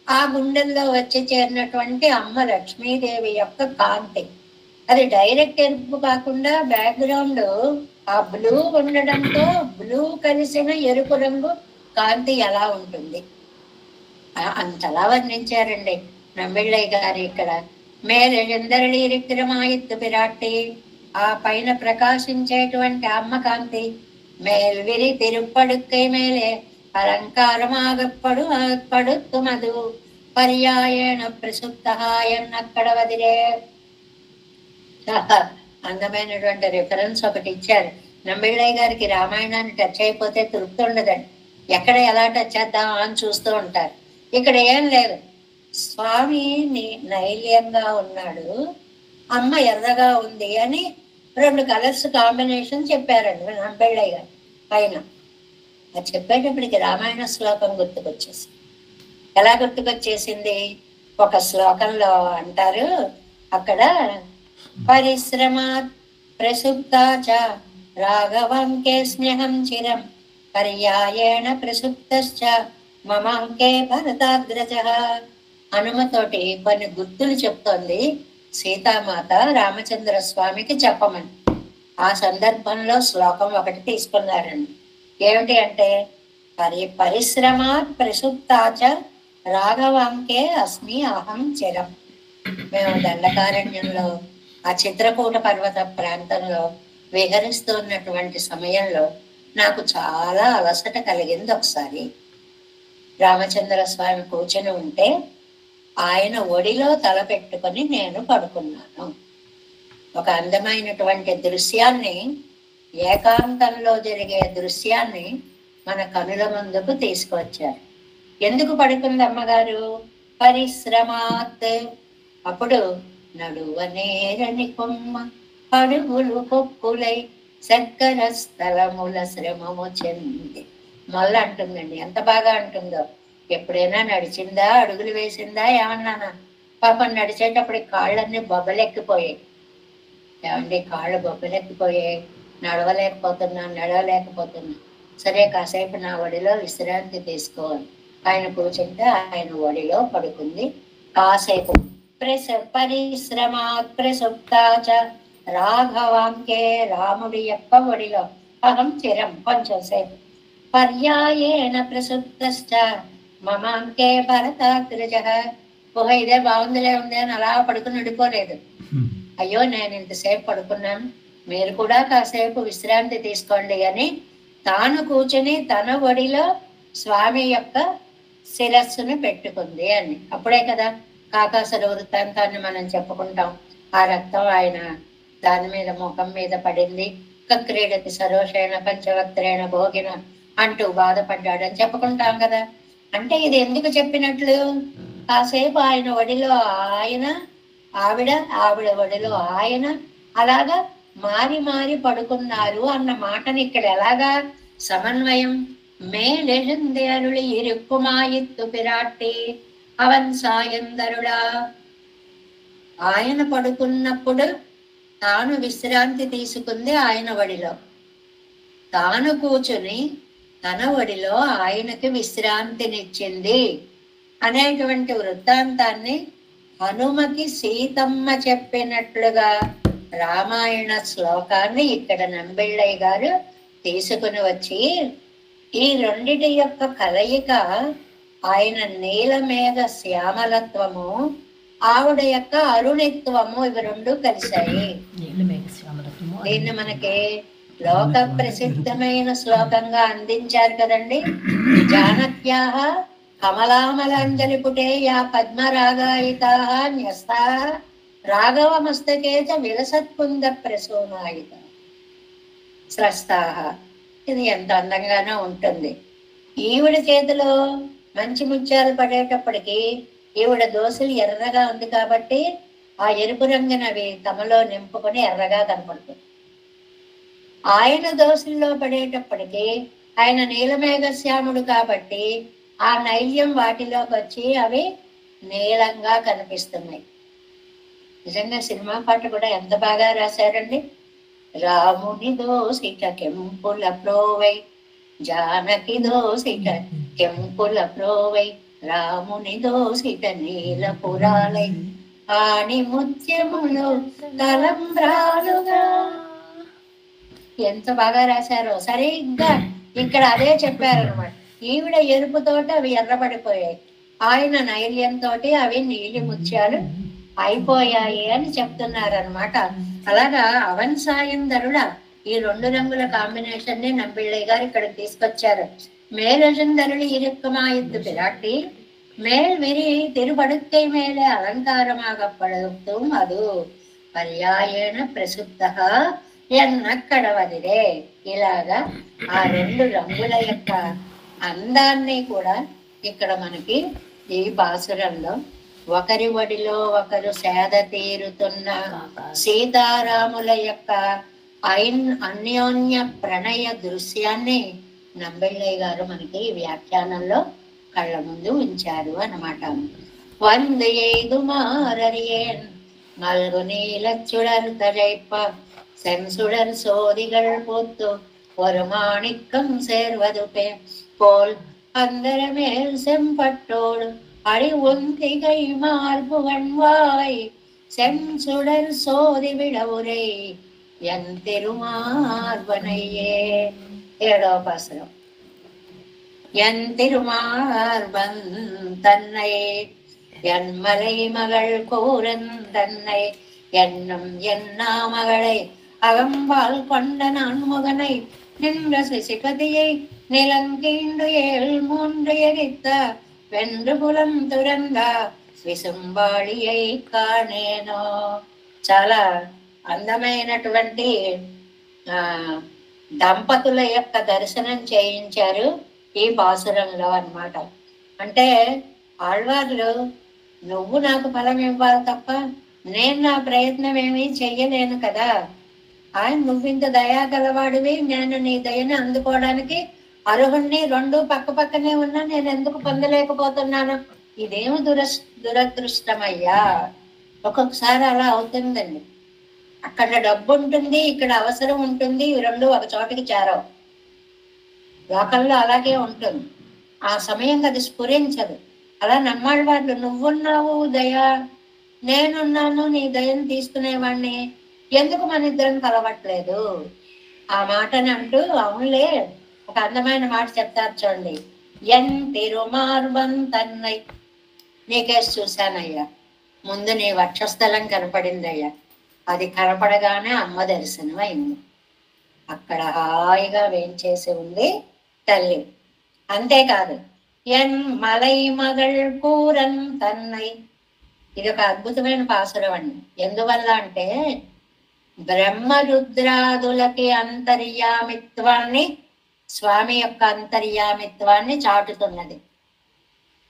ఆ గుండెల్లో వచ్చి చేరినటువంటి అమ్మ లక్ష్మీదేవి యొక్క కాంతి. అది డైరెక్ట్ ఎరుపు కాకుండా బ్యాక్గ్రౌండ్ ఆ బ్లూ ఉండడంతో బ్లూ కలిసిన ఎరుపు రంగు కాంతి ఎలా ఉంటుంది, అంతలా వర్ణించారండి నంబిళ్ళయ్య గారు ఇక్కడ. మేలు ఎందరళీ విక్రమాయిత్తు పిరాట్టి, ఆ పైన ప్రకాశించేటువంటి అమ్మ కాంతి. మేల్విరి తిరుపడుక్కై మేలే అలంకారమాగపడు మధు పర్యాయేణ ప్రసుప్తహాయన్నక్కడ వదిలే. అందమైనటువంటి రిఫరెన్స్ ఒకటి ఇచ్చారు. నంబిళ్ళయ్య గారికి రామాయణాన్ని టచ్ అయిపోతే తృప్తి ఉండదండి, ఎక్కడ ఎలా టచ్ చేద్దామా అని చూస్తూ ఉంటారు. ఇక్కడ ఏం లేదు, స్వామి నైల్యంగా ఉన్నాడు, అమ్మ ఎర్రగా ఉంది అని 2 కలర్స్ కాంబినేషన్ చెప్పారండి నంబిళ్ళయ్య గారు పైన. అది చెప్పేటప్పటికి రామాయణ శ్లోకం గుర్తుకొచ్చేసి. ఎలా గుర్తుకొచ్చేసింది? ఒక శ్లోకంలో అంటారు అక్కడ, పరిశ్రమాత్ ప్రసుప్తాచ రాఘవంకే స్నేహం చిరం పర్యాయేణ ప్రసుప్తశ్చ మమాంకే భరతాగ్రజ. హనుమతోటి కొన్ని గుర్తులు చెప్తోంది సీతామాత రామచంద్ర స్వామికి చెప్పమని. ఆ సందర్భంలో శ్లోకం ఒకటి తీసుకున్నారండి. ఏమిటి అంటే, పరిశ్రమాత్ ప్రసుప్తాచ రాఘవాంకే అస్మి అహం చిరం. మేము దండకారణ్యంలో ఆ చిత్రకూట పర్వత ప్రాంతంలో విహరిస్తున్నటువంటి సమయంలో నాకు చాలా అలసట కలిగింది. ఒకసారి రామచంద్ర స్వామి కూర్చొని ఉంటే ఆయన ఒడిలో తల పెట్టుకొని నేను పడుకున్నాను. ఒక అందమైనటువంటి దృశ్యాన్ని, ఏకాంతంలో జరిగే దృశ్యాన్ని మన కనుల ముందుకు తీసుకువచ్చారు. ఎందుకు పడుకుంది అమ్మగారు? పరిశ్రమాత్. అప్పుడు నడువనేరని కొమ్మ పడుగులు కొక్కులై చక్కర స్థలముల శ్రమము చెంది. మళ్ళీ అంటుందండి, ఎంత బాగా అంటుందో. ఎప్పుడైనా నడిచిందా, అడుగులు వేసిందా ఏమన్నానా? పాపం నడిచేటప్పుడు కాళ్ళన్నీ బొబ్బలెక్కిపోయాయి. ఏమండి, కాళ్ళు బొబ్బలెక్కిపోయాయి, నడవలేకపోతున్నా. సరే, కాసేపు నా ఒడిలో విశ్రాంతి తీసుకోవాలి. ఆయన కూర్చుంటే ఆయన ఒడిలో పడుకుంది. కాసేపు పరిశ్రమాత్ ప్రసుప్తాచ రాఘవాంకే, రాముడి యొక్క ఒడిలో అహం చిరం, కొంచెం సేపు. పర్యాయేణ ప్రసుప్తశ్చ మమాంకే భరతాగ్రజ. ఇదే బాగుందిలే ఉంది అని అలా పడుకుని ఉండిపోలేదు. అయ్యో, నేను ఇంతసేపు పడుకున్నాను, మీరు కూడా కాసేపు విశ్రాంతి తీసుకోండి అని తాను కూర్చుని తన ఒడిలో స్వామి యొక్క శిరస్సును పెట్టుకుంది అని. అప్పుడే కదా కాకాసుర వృత్తాంతాన్ని మనం చెప్పుకుంటాం. ఆ రక్తం ఆయన దాని మీద, ముఖం మీద పడింది. క్రీడతి సరోషేణ పంచవక్త్రేణ భోగిన అంటూ బాధపడ్డాడని చెప్పుకుంటాం కదా. అంటే ఇది ఎందుకు చెప్పినట్లు? కాసేపు ఆయన ఒడిలో ఆయన, ఆవిడ ఒడిలో ఆయన, అలాగా మారి మారి పడుకున్నారు అన్న మాటని ఇక్కడ ఎలాగా సమన్వయం? మేలెழுந்தருளி இருக்குமாயித்து పిరాట్టి అవన్ సాయందరుడా. ఆయన పడుకున్నప్పుడు తాను విశ్రాంతి తీసుకుంది ఆయన ఒడిలో, తాను కూర్చుని తన ఒడిలో ఆయనకి విశ్రాంతినిచ్చింది అనేటువంటి వృత్తాంతాన్ని హనుమకి సీతమ్మ చెప్పినట్లుగా రామాయణ శ్లోకాన్ని ఇక్కడ నంబిళ్ళయ్య గారు తీసుకుని వచ్చి, ఈ రెండిటి యొక్క కలయిక, ఆయన నీలమేఘ శ్యామలత్వము, ఆవిడ యొక్క అరుణిత్వము, ఇవి రెండు కలిశాయి. దీన్ని మనకి లోక ప్రసిద్ధమైన శ్లోకంగా అందించారు కదండి. జానక్యాః కమలామలాంజలి పుటే యా పద్మరాగాయితాః న్యస్తాః రాఘవ మస్తకే చ విలసత్కుంద ప్రసూనాయిత స్రస్తాః. ఇది ఎంత అందంగానో ఉంటుంది. ఈవిడ చేతిలో మంచి ముత్యాలు పడేటప్పటికి ఈవిడ దోశలు ఎర్రగా ఉంది కాబట్టి ఆ ఎరుపు రంగునవి తమలో నింపుకొని ఎర్రగా కనపడుతుంది. ఆయన దోశల్లో పడేటప్పటికి ఆయన నీలమేఘ శ్యాముడు కాబట్టి ఆ నైల్యం వాటిలోకి వచ్చి అవి నీలంగా కనిపిస్తున్నాయి. నిజంగా సినిమా పాట కూడా ఎంత బాగా రాశారండి. రాముని దోసిట కెంపుల ప్రోవై, జానకి దోసిట కెంపుల ప్రోవై, రాముని దోసిట నీల పురాలై, ఆని ముత్యములు తలంబ్రాలుగా. ఎంత బాగా రాశారో. సరిగ్గా ఇక్కడ అదే చెప్పారనమాట. ఈవిడ ఎరుపుతోటి అవి ఎర్రబడిపోయాయి, ఆయన నైల్యంతో అవి నీలి ముత్యాలు అయిపోయాయి అని చెప్తున్నారనమాట. అలాగా అవన్ సాయందరుడా, ఈ రెండు రంగుల కాంబినేషన్ ని నంబిళ్ళయ్య గారు ఇక్కడ తీసుకొచ్చారు. మేలెழுந்தருளி இருக்குமாயித்து பிராட்டி மேல் விரி திருபடுக்கை மேலே அலங்காரமாகப்படுத்தும் அது పర్యాయేణ ప్రసిద్ధ ఎన్న కడవదిరే. ఇలాగా ఆ రెండు రంగుల యొక్క అందాన్ని కూడా ఇక్కడ మనకి ఈ పాసురంలో ఒకరి ఒడిలో ఒకరు సేద తీరుతున్న సీతారాముల యొక్క అన్యోన్య ప్రణయ దృశ్యాన్ని నంబిళ్ళయ్య గారు మనకి వ్యాఖ్యానంలో కళ్ళ ముందు ఉంచారు అన్నమాట. వందు ఎய்துமாறறியேன் மல்கு நீலச்சுடர் தழைப்ப சென்சுடர் சோதிகள் பூத்து ஒரு மாணிக்கம் சேர்வது போல் அந்தரமேல் செம்பட்டோடு அடி ஒந்திகை மார்பு வண்வாய் செம்சுடர் சோதி விடவுரை என் திருமார்பனையே. 7వ பாசுரம். என் திருமார்பன் தன்னை என் மலை மகள் கூரன் தன்னை என்னும் என்னா மகளை அகம்பால் கொண்ட நான் முகனை நின்ற சிசிபதியை நிலங்கீண்டு 7 எரித்த வென்று புலம் துறந்த విసుంబాళియై కానేనో. చాలా అందమైనటువంటి దంపతుల యొక్క దర్శనం చేయించారు ఈ పాసురంలో అన్నమాట. అంటే ఆళ్వార్లు నువ్వు నాకు ఫలం ఇవ్వాలి తప్ప నేను నా ప్రయత్నం ఏమీ చెయ్యలేను కదా, ఆయన నువ్వింత దయా గలవాడివి, నేను నీ దయని అందుకోవడానికి అర్హుణ్ణి, 2 పక్క పక్కనే ఉన్నా నేను ఎందుకు పొందలేకపోతున్నాను, ఇదేమి దురదృష్టమయ్యా. ఒక్కొక్కసారి అలా అవుతుందండి. అక్కడ డబ్బు ఉంటుంది, ఇక్కడ అవసరం ఉంటుంది, 2 ఒక చోటికి చేరవు. లోకల్లో అలాగే ఉంటుంది. ఆ సమయం అది స్ఫురించదు. అలా నమ్మాడు వాళ్ళు, నువ్వున్నావు దయా, నేనున్నాను నీ దయను తీసుకునేవాడిని, ఎందుకు మన ఇద్దరం కలవట్లేదు ఆ మాటని అంటూ, అవునులే ఒక అందమైన మాట చెప్తారు చూడండి. ఎన్ తిరుమార్బన్ తన్నై, నీకేసి చూశానయ్యా, ముందు నీ వక్షస్థలం కనపడిందయ్యా, అది కనపడగానే అమ్మ దర్శనం అయింది. అక్కడ హాయిగా వేంచేసి ఉంది తల్లి. అంతేకాదు, ఎన్ మలై మగళ్ కూరన్ తన్నై, ఇది ఒక అద్భుతమైన పాసురం అండి. ఎందువల్ల అంటే బ్రహ్మరుద్రాదులకి అంతర్యామిత్వాన్ని, స్వామి యొక్క అంతర్యామిత్వాన్ని చాటుతున్నది.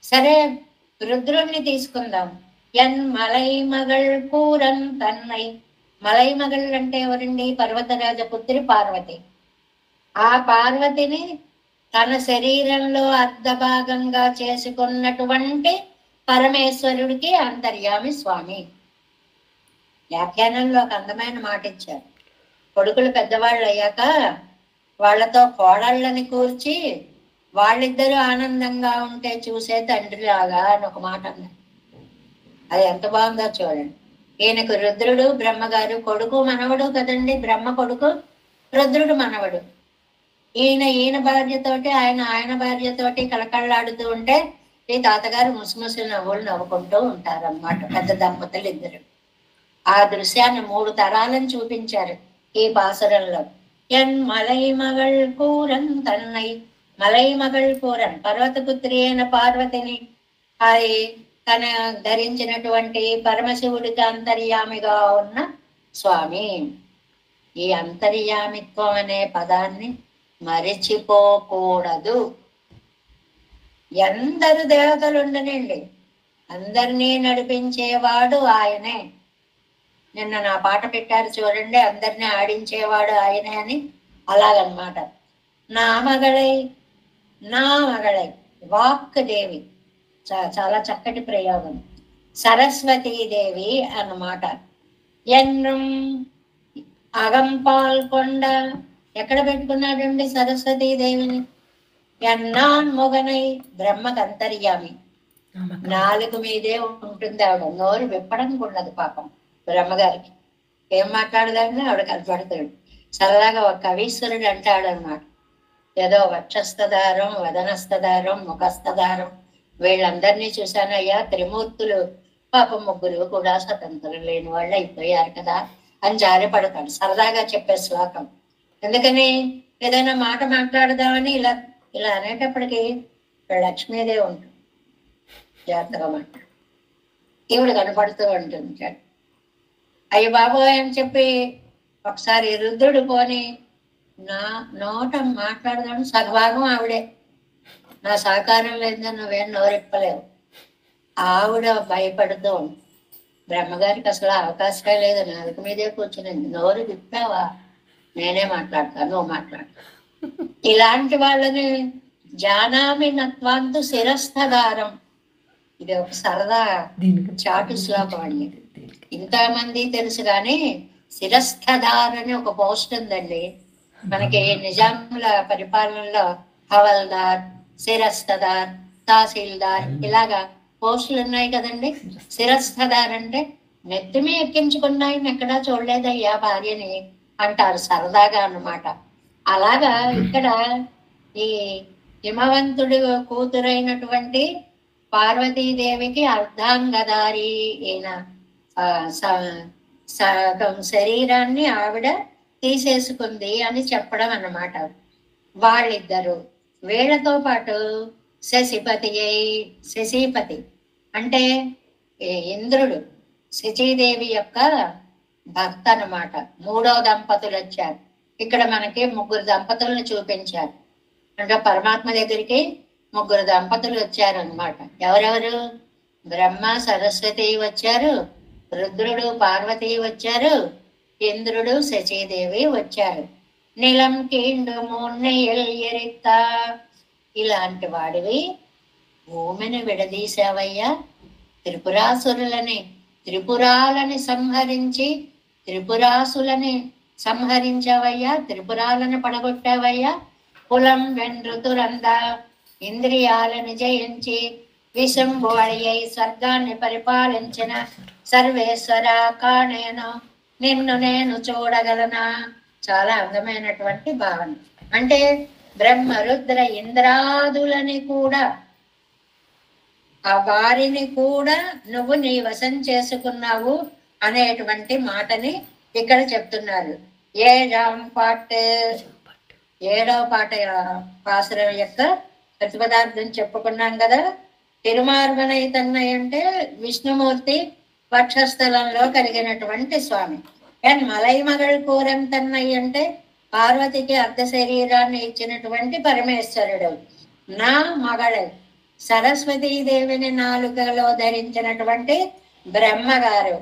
సరే రుద్రుణ్ణి తీసుకుందాం. ఎన్ మలై మగళ్ కూరన్ తన్నై, మలై మగళ్ అంటే ఎవరండి? పర్వతరాజపుత్రి పార్వతి. ఆ పార్వతిని తన శరీరంలో అర్ధభాగంగా చేసుకున్నటువంటి పరమేశ్వరుడికి అంతర్యామి స్వామి. వ్యాఖ్యానంలో ఒక అందమైన మాట ఇచ్చారు. కొడుకులు పెద్దవాళ్ళు అయ్యాక వాళ్లతో కోడళ్ళని కూర్చి వాళ్ళిద్దరూ ఆనందంగా ఉంటే చూసే తండ్రిలాగా అని ఒక మాట అన్నారు. అది ఎంత బాగుందో చూడండి. ఈయనకు రుద్రుడు బ్రహ్మగారు కొడుకు మనవడు కదండి, బ్రహ్మ కొడుకు, రుద్రుడు మనవడు. ఈయన భార్యతోటి ఆయన భార్యతోటి కళకళలాడుతూ ఉంటే ఈ తాతగారు ముసిముసి నవ్వులు నవ్వుకుంటూ ఉంటారు అన్నమాట, పెద్ద దంపతులు ఇద్దరు. ఆ దృశ్యాన్ని 3 తరాలను చూపించారు ఈ పాసురంలో. ఎన్ మలై మగళ్ కూరన్ తన్నై, మలై మగళ్ కూరన్ పర్వతపుత్రి అయిన పార్వతిని, అది తన ధరించినటువంటి పరమశివుడికి అంతర్యామిగా ఉన్న స్వామి. ఈ అంతర్యామిత్వం అనే పదాన్ని మరిచిపోకూడదు. ఎందరు దేవతలు ఉండనండి, అందరినీ నడిపించేవాడు ఆయనే. నిన్న నా పాట పెట్టారు చూడండి, అందరినీ ఆడించేవాడు ఆయనే అని. అలాగనమాట. నా మగళై వాక్ దేవి, చాలా చక్కటి ప్రయోగం. సరస్వతీదేవి అన్నమాట. ఎన్నం అగంపాల్ కొండ, ఎక్కడ పెట్టుకున్నాడండి సరస్వతీదేవిని? ఎన్నాన్ మొగనై, బ్రహ్మకు అంతర్యామి. 4 మీదే ఉంటుంది ఆవిడ, నోరు విప్పడానికి ఉండదు పాపం బ్రహ్మగారికి. ఏం మాట్లాడదాన్ని ఆవిడ కనపడతాడు. సరదాగా ఒక కవీశ్వరుడు అంటాడు అన్నమాట, ఏదో వక్షస్థదారం, వదనస్థదారం, ముఖస్థదారం, వీళ్ళందరినీ చూశానయ్యా, త్రిమూర్తులు పాపం 3 కూడా స్వతంత్రం లేని వాళ్ళు అయిపోయారు కదా అని జారిపడతాడు. సరదాగా చెప్పే శ్లోకం. ఎందుకని ఏదైనా మాట మాట్లాడదామని ఇలా అనేటప్పటికీ లక్ష్మీదేవి ఉంటుంది, జాగ్రత్తగా మాట్లాడు, ఈవిడ కనపడుతూ ఉంటుంది. అయ్య బాబోయ్ అని చెప్పి ఒకసారి రుద్రుడు పోని నా నోట మాట్లాడదాం, సగభాగం ఆవిడే, నా సహకారం లేదని నువ్వేం నోరెప్పలేవు. ఆవిడ భయపడుతూ ఉంది. బ్రహ్మగారికి అసలు అవకాశమే లేదు, నాలుగు మీదే కూర్చునింది. నోరు విప్పావా నేనే మాట్లాడతాను, నువ్వు మాట్లాడు. ఇలాంటి వాళ్ళని జానామి నత్వాంతు శిరస్థదారం, ఇది ఒక సరదా చాటు శ్లోకం అండి. ఇంతమంది తెలుసు కానీ శిరస్థదార్ అని ఒక పోస్ట్ ఉందండి మనకి నిజాముల పరిపాలనలో. హవల్దార్, శిరస్తదార్, తహసీల్దార్, ఇలాగా పోస్టులు ఉన్నాయి కదండి. శిరస్తదార్ అంటే నెత్తిమి ఎక్కించుకున్న ఆయన ఎక్కడా చూడలేదయ్యా భార్యని అంటారు సరదాగా అన్నమాట. అలాగా ఇక్కడ ఈ హిమవంతుడి కూతురైనటువంటి పార్వతీదేవికి అర్ధాంగదారి అయిన సగం శరీరాన్ని ఆవిడ తీసేసుకుంది అని చెప్పడం అన్నమాట. వాళ్ళిద్దరు వీళ్ళతో పాటు శశిపతి అంటే ఇంద్రుడు శచీదేవి యొక్క భర్త అన్నమాట. మూడో దంపతులు వచ్చారు. ఇక్కడ మనకి ముగ్గురు దంపతులను చూపించారు. అంటే పరమాత్మ దగ్గరికి ముగ్గురు దంపతులు వచ్చారు అన్నమాట. ఎవరెవరు? బ్రహ్మ సరస్వతి వచ్చారు, రుద్రుడు పార్వతి వచ్చారు, ఇంద్రుడు శచీదేవి వచ్చారు. నిలం కీండు మూన్నెయల్ ఎరిత్త, ఇలాంటి వాడివి భూమిని విడదీశావయ్యా, త్రిపురాలని సంహరించి త్రిపురాసులని సంహరించావయ్యా, త్రిపురాలను పడగొట్టావయ్యా. కులం వెన్రుతురంద, ఇంద్రియాలను జయించి విశంభువడి అయి స్వర్గాన్ని పరిపాలించిన సర్వేశ్వర కాణేను నిన్ను నేను చూడగలనా. చాలా అందమైనటువంటి భావన. అంటే బ్రహ్మ రుద్ర ఇంద్రాదులని కూడా, ఆ వారిని కూడా నువ్వు నీ వశం చేసుకున్నావు అనేటువంటి మాటని ఇక్కడ చెప్తున్నారు. ఏడవ పాట పాసురం యొక్క ప్రతిపదార్థం చెప్పుకున్నాం కదా. తిరుమార్గనై తన్నై అంటే విష్ణుమూర్తి వక్షస్థలంలో కలిగినటువంటి స్వామి. అండ్ మలై మగళ్ కూరం తన్నై అంటే పార్వతికి అర్ధ శరీరాన్ని ఇచ్చినటువంటి పరమేశ్వరుడు. నా మగళ సరస్వతీదేవిని నాలుకలో ధరించినటువంటి బ్రహ్మగారు.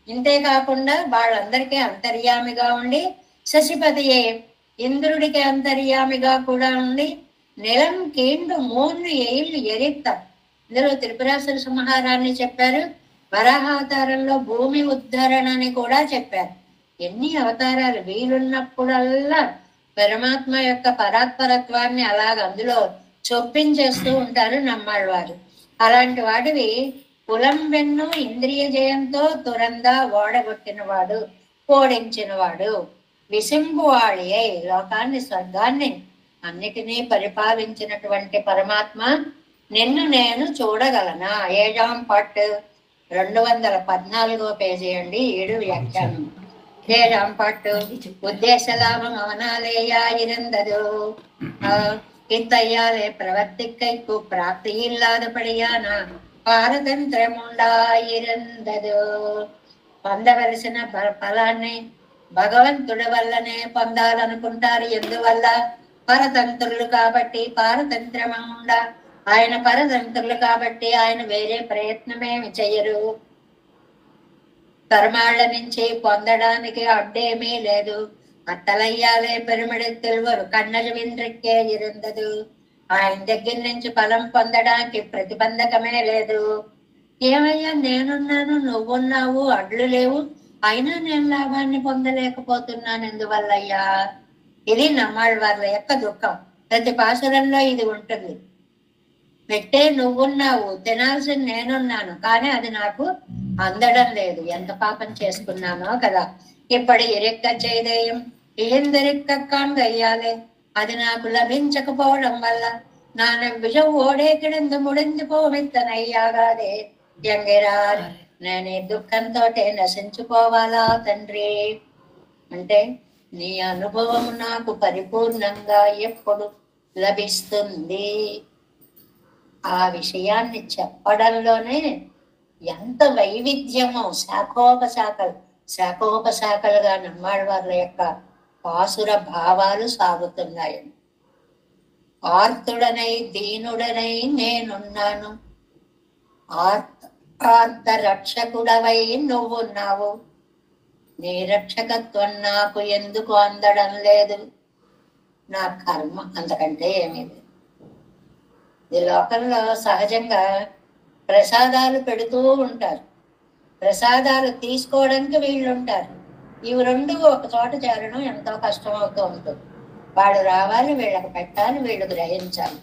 ఇంతేకాకుండా వాళ్ళందరికీ అంతర్యామిగా ఉండి శశిపతియే ఇంద్రుడికి అంతర్యామిగా కూడా ఉండి నిలం కీండు మూడు ఏళ్ళు ఎరిత్త. ఇందులో త్రిపురాసుర సంహారాన్ని చెప్పారు. వరాహావతారంలో భూమి ఉద్ధరణని కూడా చెప్పారు. ఎన్ని అవతారాలు! వీలున్నప్పుడల్లా పరమాత్మ యొక్క పరాత్పరత్వాన్ని అలాగ అందులో చొప్పించేస్తూ ఉంటారు నమ్మాళ్ళవారు. అలాంటి వాడివి కులం వెన్ను ఇంద్రియ జయంతో తురందా ఓడగొట్టినవాడు, ఓడించినవాడు, విశంభువాళి అయి లోకాన్ని స్వర్గాన్ని అన్నిటినీ పరిపాలించినటువంటి పరమాత్మ నిన్ను నేను చూడగలనా. ఏజాం పట్టు 214 పేజీ అండి. 7 వ్యాఖ్యానం. ஏழாம் பாட்டு உத்தேச லாபம் அவனாலேயாயிருந்ததோ இத்தையாலே பிரவர்த்திக்கைக்கு பிராப்தி இல்லாதபடியான పారతంత్రం ఉండాయిరందదో. పొందవలసిన ఫలాన్ని భగవంతుడి వల్లనే పొందాలనుకుంటారు. ఎందువల్ల? పరతంత్రులు కాబట్టి పారతంత్రమా ఉండ. ఆయన పరతంత్రులు కాబట్టి ఆయన వేరే ప్రయత్నమేమి చెయ్యరు. కర్మాళ్ళ నుంచి పొందడానికి అడ్డేమీ లేదు. అత్తలయ్యాలే పెరుమిడెత్తుల్వరు కన్నజ విండ్రిక్కే ఇరుందదు. ఆయన దగ్గర నుంచి ఫలం పొందడానికి ప్రతిబంధకమే లేదు. ఏమయ్యా, నేనున్నాను, నువ్వున్నావు, అడ్లు లేవు, అయినా నేను లాభాన్ని పొందలేకపోతున్నాను ఎందువల్లయ్యా? ఇది నమ్మాళ్ళవార్ల యొక్క దుఃఖం. ప్రతి పాసురంలో ఇది ఉంటుంది. పెట్టే నువ్వున్నావు, తినాల్సింది నేనున్నాను, కానీ అది నాకు అందడం లేదు. ఎంత పాపం చేసుకున్నానో కదా. ఇప్పటి ఇరెక్క చేదేయం ఇహిందరిక్క కాంగయ్యాలే. అది నాకు లభించకపోవడం వల్ల నాన్న విషం ఓడేకిడందు ముడింది పోమిత్తనయ్యాగాదే ఎంగిరార్. నేను ఈ దుఃఖంతో నశించుకోవాలా తండ్రి? అంటే నీ అనుభవం నాకు పరిపూర్ణంగా ఎప్పుడు లభిస్తుంది? ఆ విషయాన్ని చెప్పడంలోనే ఎంత వైవిధ్యమో, శాఖోపశాఖలుగా నమ్మాళ్ళవార్ల యొక్క పాసుర భావాలు సాగుతున్నాయని. ఆర్తుడనై దీనుడనై నేనున్నాను, ఆర్త రక్షకుడవై నువ్వున్నావు. నీ రక్షకత్వం నాకు ఎందుకు అందడం లేదు? నా కర్మ, అంతకంటే ఏమీ లేదు. ఈ లోకంలో సహజంగా ప్రసాదాలు పెడుతూ ఉంటారు, ప్రసాదాలు తీసుకోవడానికి వీళ్ళు ఉంటారు. ఇవి రెండు ఒక చోట చేరడం ఎంతో కష్టం అవుతూ ఉంటుంది. వాడు రావాలి, వీళ్ళకి పెట్టాలి, వీళ్ళు గ్రహించాలి.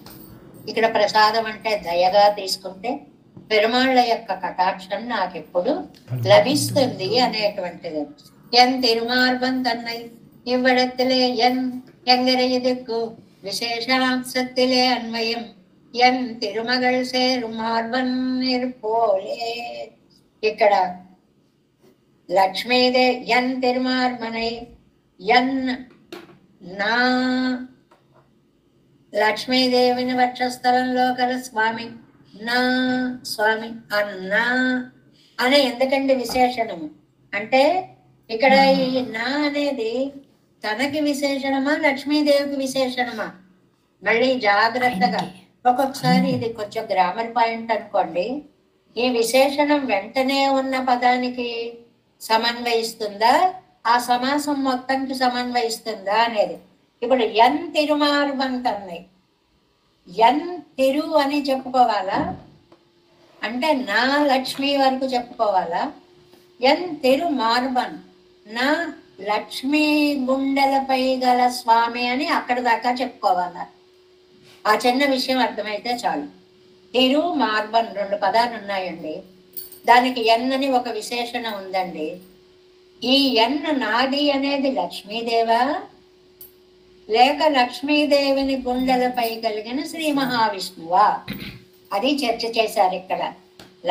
ఇక్కడ ప్రసాదం అంటే దయగా తీసుకుంటే పెరుమాళ్ళ యొక్క కటాక్షం నాకెప్పుడు లభిస్తుంది అనేటువంటిది. ఎన్ తిరుమార్బం తన్నై ఇవ్వడత్తిలే ఎన్ ఎంగరయ్యదిక్కు విశేషాంశత్తిలే అన్వయం ఎన్ తిరుమగల్ సేరుమార్బన్ నిర్పోలే. ఇక్కడ లక్ష్మీదేవి ఎన్ తిరుమార్మనై ఎన్ నా లక్ష్మీదేవిని వక్షస్థలంలో గల స్వామి నా స్వామి అన్నా అనే ఎందుకండి విశేషణము అంటే ఇక్కడ ఈ నా అనేది తనకి విశేషణమా లక్ష్మీదేవికి విశేషణమా? మళ్ళీ జాగ్రత్తగా ఒక్కొక్కసారి ఇది కొంచెం గ్రామర్ పాయింట్ అనుకోండి. ఈ విశేషణం వెంటనే ఉన్న పదానికి సమన్వయిస్తుందా, ఆ సమాసం మొత్తంకి సమన్వయిస్తుందా అనేది. ఇప్పుడు ఎన్ తిరుమార్బంతన్నాయి, ఎన్ తిరు అని చెప్పుకోవాలా అంటే నా లక్ష్మి వరకు చెప్పుకోవాలా, ఎన్ తిరు మార్బన్ నా లక్ష్మీ గుండెలపై గల స్వామి అని అక్కడి దాకా చెప్పుకోవాలా. ఆ చిన్న విషయం అర్థమైతే చాలు. తిరు మార్బన్ 2 పదాలు ఉన్నాయండి. దానికి ఎన్ అని ఒక విశేషణ ఉందండి. ఈ ఎన్ నాది అనేది లక్ష్మీదేవా లేక లక్ష్మీదేవిని గుండెలపై కలిగిన శ్రీ మహావిష్ణువా? అది చర్చ చేశారు ఇక్కడ.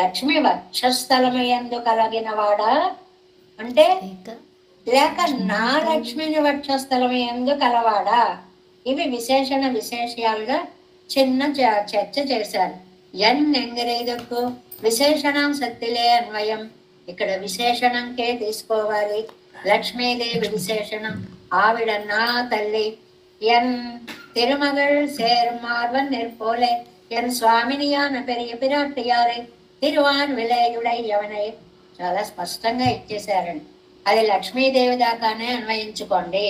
లక్ష్మి వక్షస్థలము యందు కలిగిన వాడా అంటే లేక నా లక్ష్మిని వక్షస్థలము యందు కలవాడా? ఇవి విశేషణ విశేషాలుగా చిన్న చర్చ చేశారు. ఎన్ ఎంగరేదకు విశేషణం సత్తిలే అన్వయం. ఇక్కడ విశేషణంకే తీసుకోవాలి. లక్ష్మీదేవి విశేషణం, ఆవిడ నా తల్లి. ఎన్ తిరుమగల్ சேர்மார்வன் நிற்போலே என் சுவாమినియాన పెరియ పిరాట్టియారే తిరువాన్ విలయుడై యవనై. చాలా స్పష్టంగా ఇచ్చేశారండి. అది లక్ష్మీదేవి దాకానే అన్వయించుకోండి.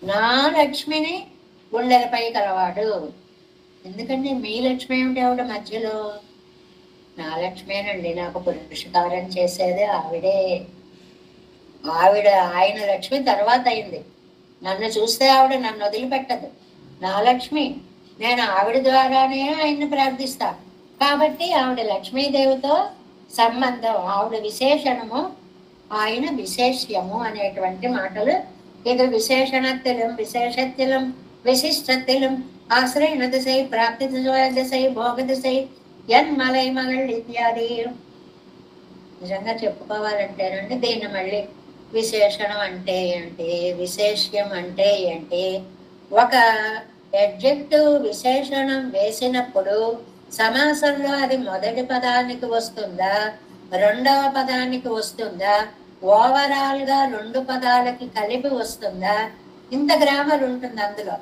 నా లక్ష్మిని గుండెలపై కలవాడు. ఎందుకంటే మీ లక్ష్మి ఏమిటి ఆవిడ మధ్యలో? నా లక్ష్మేనండి, నాకు పురుషకారం చేసేది ఆవిడే. ఆవిడ ఆయన లక్ష్మి తర్వాత అయింది. నన్ను చూస్తే ఆవిడ నన్ను వదిలిపెట్టదు. నా లక్ష్మి, నేను ఆవిడ ద్వారానే ఆయన్ని ప్రార్థిస్తా. కాబట్టి ఆవిడ లక్ష్మీదేవితో సంబంధం, ఆవిడ విశేషణము, ఆయన విశేష్యము అనేటువంటి మాటలు. ఇది విశేషణత్తిలం విశేషత్తిలం విశిష్టత్తిలం ఆశ్రయణ దిశై ప్రాప్తి దిశై భోగ దిశై ఎన్ మలై మగళ్ళు ఇత్యాది. నిజంగా చెప్పుకోవాలంటేనండి దీన్ని మళ్ళీ విశేషణం అంటే ఏంటి, విశేష్యం అంటే ఏంటి? ఒక అడ్జెక్టివ్ విశేషణం వేసినప్పుడు సమాసంలో అది మొదటి పదానికి వస్తుందా, రెండవ పదానికి వస్తుందా, ఓవరాల్ గా 2 పదాలకి కలిపి వస్తుందా? ఇంత గ్రామర్ ఉంటుంది అందులో.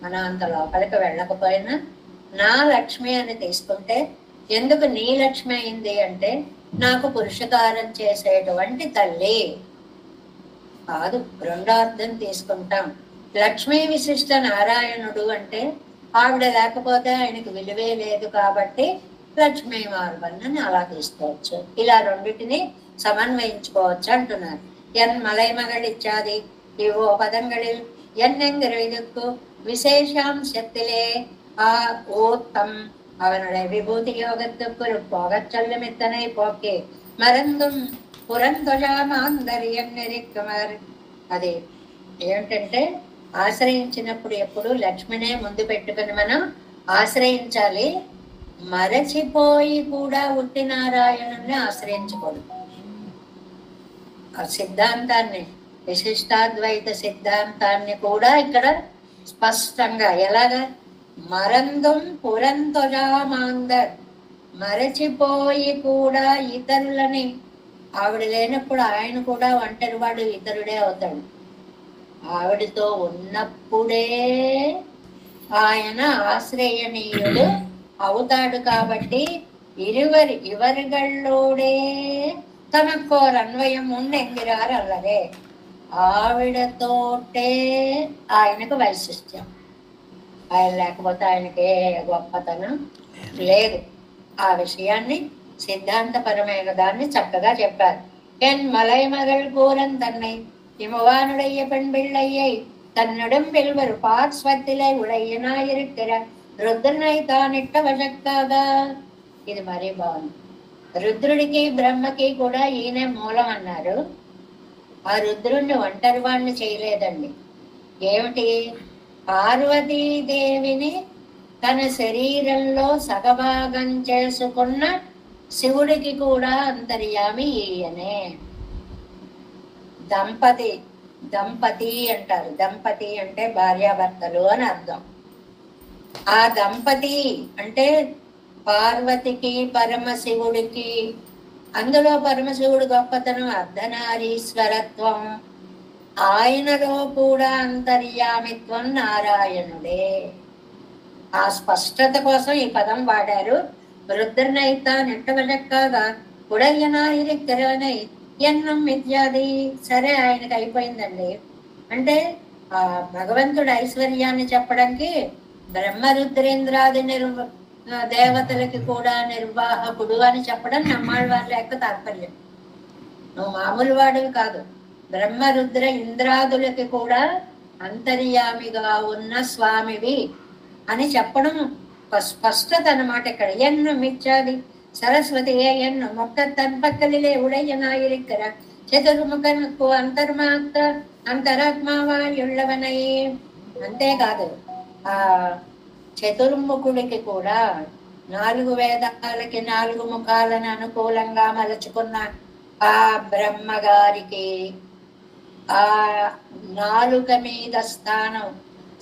మనం అంత లోపలికి వెళ్ళకపోయినా నా లక్ష్మి అని తీసుకుంటే ఎందుకు నీ లక్ష్మి అయింది అంటే నాకు పురుషకారం చేసేటువంటి తల్లి కాదు. రెండో అర్థం తీసుకుంటాం. లక్ష్మీ విశిష్ట నారాయణుడు అంటే ఆవిడ లేకపోతే ఆయనకు విలువే లేదు కాబట్టి లక్ష్మీ మార్బన్ అలా తీసుకోవచ్చు. ఇలా రెండింటిని സമന്വയിച്ചുకోవచ్చు అంటున్నారు. ఎన్ మలై మగళ్ ఇత్యాది ఇవో పదంగళిల్ ఎన్నెంగరుకు വിശേഷാംശത്തിലെ ആ ഓത്തം അവനുടെ വിഭൂതി യോഗത്തുക്കുരു പോകച്ചൊല്ലുമിത്തനെ പോക്കെ మరందుం పురంధ్వజామాందర్యన్నరికమర్. అది ఏమిటంటే ఆశ్రయించినప్పుడు ఎప్పుడు లక్ష్మినే ముందు పెట్టుకుని మనం ఆశ్రయించాలి. మరచిపోయి కూడా ఉట్టి నారాయణుని ఆశ్రయించకూడదు. ఆ సిద్ధాంతాన్ని, విశిష్టాద్వైత సిద్ధాంతాన్ని కూడా ఇక్కడ స్పష్టంగా ఎలాగా మరందుం పురంధ్వజామాందర్, మరచిపోయి కూడా ఇతరులని, ఆవిడ లేనప్పుడు ఆయన కూడా ఒంటరివాడు ఇతరుడే అవుతాడు. ఆవిడతో ఉన్నప్పుడే ఆయన ఆశ్రయణీయుడు అవుతాడు. కాబట్టి ఇవరిగళ్ళోడే తమకోర్ అన్వయం ఉండెంగిరారు అల్లదే. ఆవిడతోటే ఆయనకు వైశిష్ట్యం. ఆయన లేకపోతే ఆయనకే గొప్పతనం లేదు. ఆ విషయాన్ని సిద్ధాంతపరమైన దాన్ని చక్కగా చెప్పారు. ఎన్ మలై మగళ్ కూరన్ తన్నై இமவானுடைய பெண் பிள்ளையை தன்னிடம் பெல்வர் பார்ஸ்வத்திலே உடையனாயிருக்கிற రుద్రనైతానిట్ట వశక్కాగా. ఇది మరీ బాగుంది. రుద్రుడికి బ్రహ్మకి కూడా ఈయనే మూలం అన్నారు. ఆ రుద్రుణ్ణి ఒంటరి వాణ్ణి చేయలేదండి. ఏమిటి? పార్వతీదేవిని తన శరీరంలో సగభాగం చేసుకున్న శివుడికి కూడా అంతర్యామి ఈయనే. దంపతి దంపతి అంటారు. దంపతి అంటే భార్యాభర్తలు అని అర్థం. ఆ దంపతి అంటే పార్వతికి పరమశివుడికి. అందులో పరమశివుడు గొప్పతనం అర్ధనారీశ్వరత్వం. ఆయనలో కూడా అంతర్యామిత్వం నారాయణుడే. ఆ స్పష్టత కోసం ఈ పదం వాడారు. రుద్రనైత నెట్టవలెక్కగా ఉడయ్యనాయిరిక్కరనై ఎన్నం ఇత్యాది. సరే, ఆయనకి అయిపోయిందండి. అంటే ఆ భగవంతుడు ఐశ్వర్యాన్ని చెప్పడానికి బ్రహ్మరుద్రేంద్రాది దేవతలకి కూడా నిర్వాహకుడు అని చెప్పడం నమ్మాళ్ళవారి యొక్క తాత్పర్యం. నువ్వు మామూలు వాడివి కాదు, బ్రహ్మరుద్ర ఇంద్రాదులకి కూడా అంతర్యామిగా ఉన్న స్వామివి అని చెప్పడం స్పష్టత అన్నమాట. ఇక్కడ ఎన్ను మిచ్చాది సరస్వతి ఎన్ను మొక్క తన్పక్కలిలే ఉడయ్యనాయిరిక్కర చతుర్ముఖనుకు అంతరాత్మావాయుళ్ళవనై. అంతేకాదు, ఆ చతుర్ముఖుడికి కూడా 4 వేదాలకి 4 ముఖాలను అనుకూలంగా మలుచుకున్న ఆ బ్రహ్మగారికి ఆ నాలుక మీద స్థానం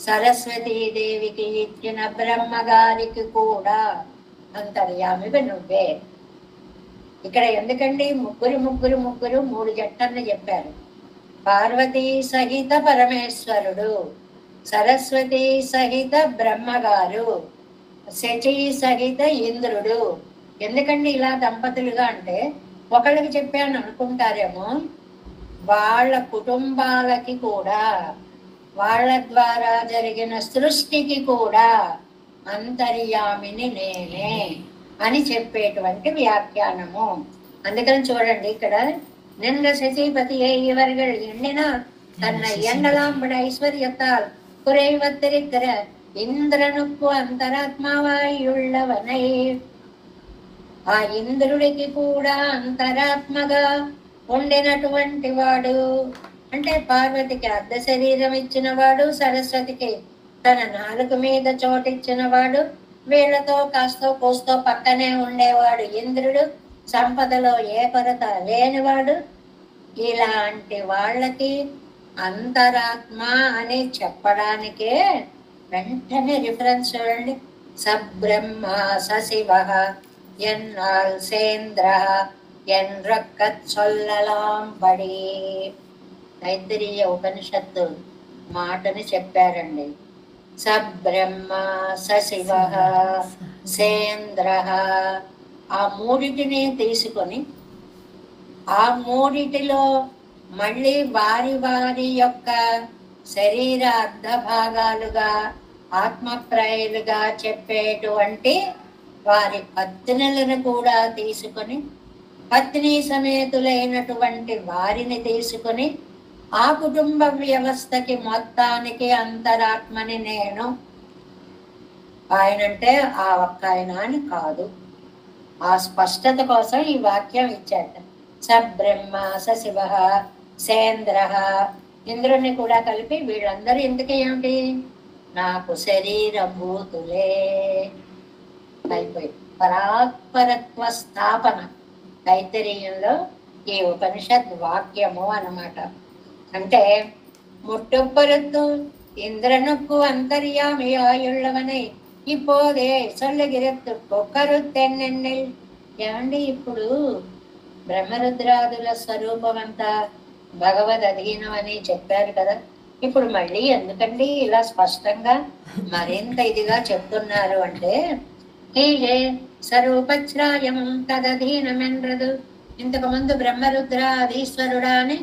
సరస్వతీదేవికి ఇచ్చిన బ్రహ్మగారికి కూడా అంతర్యామివి నువ్వే. ఇక్కడ ఎందుకండి ముగ్గురు 3 జట్టని చెప్పారు. పార్వతీ సహిత పరమేశ్వరుడు, సరస్వతి సహిత బ్రహ్మగారు, శచి సహిత ఇంద్రుడు. ఎందుకండి ఇలా దంపతులుగా అంటే ఒకళ్ళకి చెప్పాను అనుకుంటారేమో, వాళ్ళ కుటుంబాలకి కూడా, వాళ్ళ ద్వారా జరిగిన సృష్టికి కూడా అంతర్యామిని నేనే అని చెప్పేటువంటి వ్యాఖ్యానము. అందుకని చూడండి, ఇక్కడ నిన్న శశిపతి ఇవర్గల్ ఎండిన తన ఎండలాంబడ ఐశ్వర్యతాల్ కురైవత్తరిక్కర ఇంద్రనుక్కు అంతరాత్మవాయుళ్ళవనై. ఆ ఇంద్రుడికి కూడా అంతరాత్మగా ఉండినటువంటి వాడు. అంటే పార్వతికి అర్ధ శరీరం ఇచ్చిన వాడు, సరస్వతికి తన నాలుక మీద చోటిచ్చిన వాడు, వీళ్లతో కాస్తో కోస్తో పక్కనే ఉండేవాడు ఇంద్రుడు, సంపదలో ఏ కొరత లేనివాడు. ఇలాంటి వాళ్ళకి అంతరాత్మ అని చెప్పడానికే వెంటనే రిఫరెన్స్ చూడండి. సబ్రహ్మ సశివ ఎన్నాల్ సేంద్ర ఎన్రక్కత్ చొల్లలాంబడి. తైత్తరీయ ఉపనిషత్తు మాటని చెప్పారండి. సబ్రహ్మ సశివ సేంద్ర. ఆ మూడిటిని తీసుకొని ఆ మూడిటిలో మళ్ళీ వారి వారి యొక్క శరీర అర్ధ భాగాలుగా ఆత్మప్రాయులుగా చెప్పేటువంటి వారి పత్నులను కూడా తీసుకొని, పత్ని సమేతులైనటువంటి వారిని తీసుకొని ఆ కుటుంబ వ్యవస్థకి మొత్తానికి అంతరాత్మని నేను. ఆయనంటే ఆ ఒక్క ఆయన అని కాదు. ఆ స్పష్టత కోసం ఈ వాక్యం ఇచ్చాట. సబ్రహ్మ సశివ సేంద్ర. ఇంద్రుని కూడా కలిపి వీళ్ళందరూ ఎందుకు ఏమిటి? నాకు శరీరభూతులే. అయిపోయి పరాత్పరత్వ స్థాపన తైత్తరీయంలో ఈ ఉపనిషత్ వాక్యము అన్నమాట. అంటే ముట్టొప్పరత్తు ఇంద్రనుక్కు అంతర్యామి ఆయుళ్ళవనై ఇపోదే సొల్లగిరెత్తు కొక్కరుత్తెన్నెన్నెల్. ఏమండి, ఇప్పుడు బ్రహ్మరుద్రాదుల స్వరూపం అంతా భగవద్ అధీనం అని చెప్పారు కదా. ఇప్పుడు మళ్ళీ ఎందుకండి ఇలా స్పష్టంగా మరింత ఇదిగా చెప్తున్నారు అంటే, హీగే స్వరూపచ్రాయం తదధీనమెండ్రదు. ఇంతకు ముందు బ్రహ్మరుద్ర అధీశ్వరుడా అని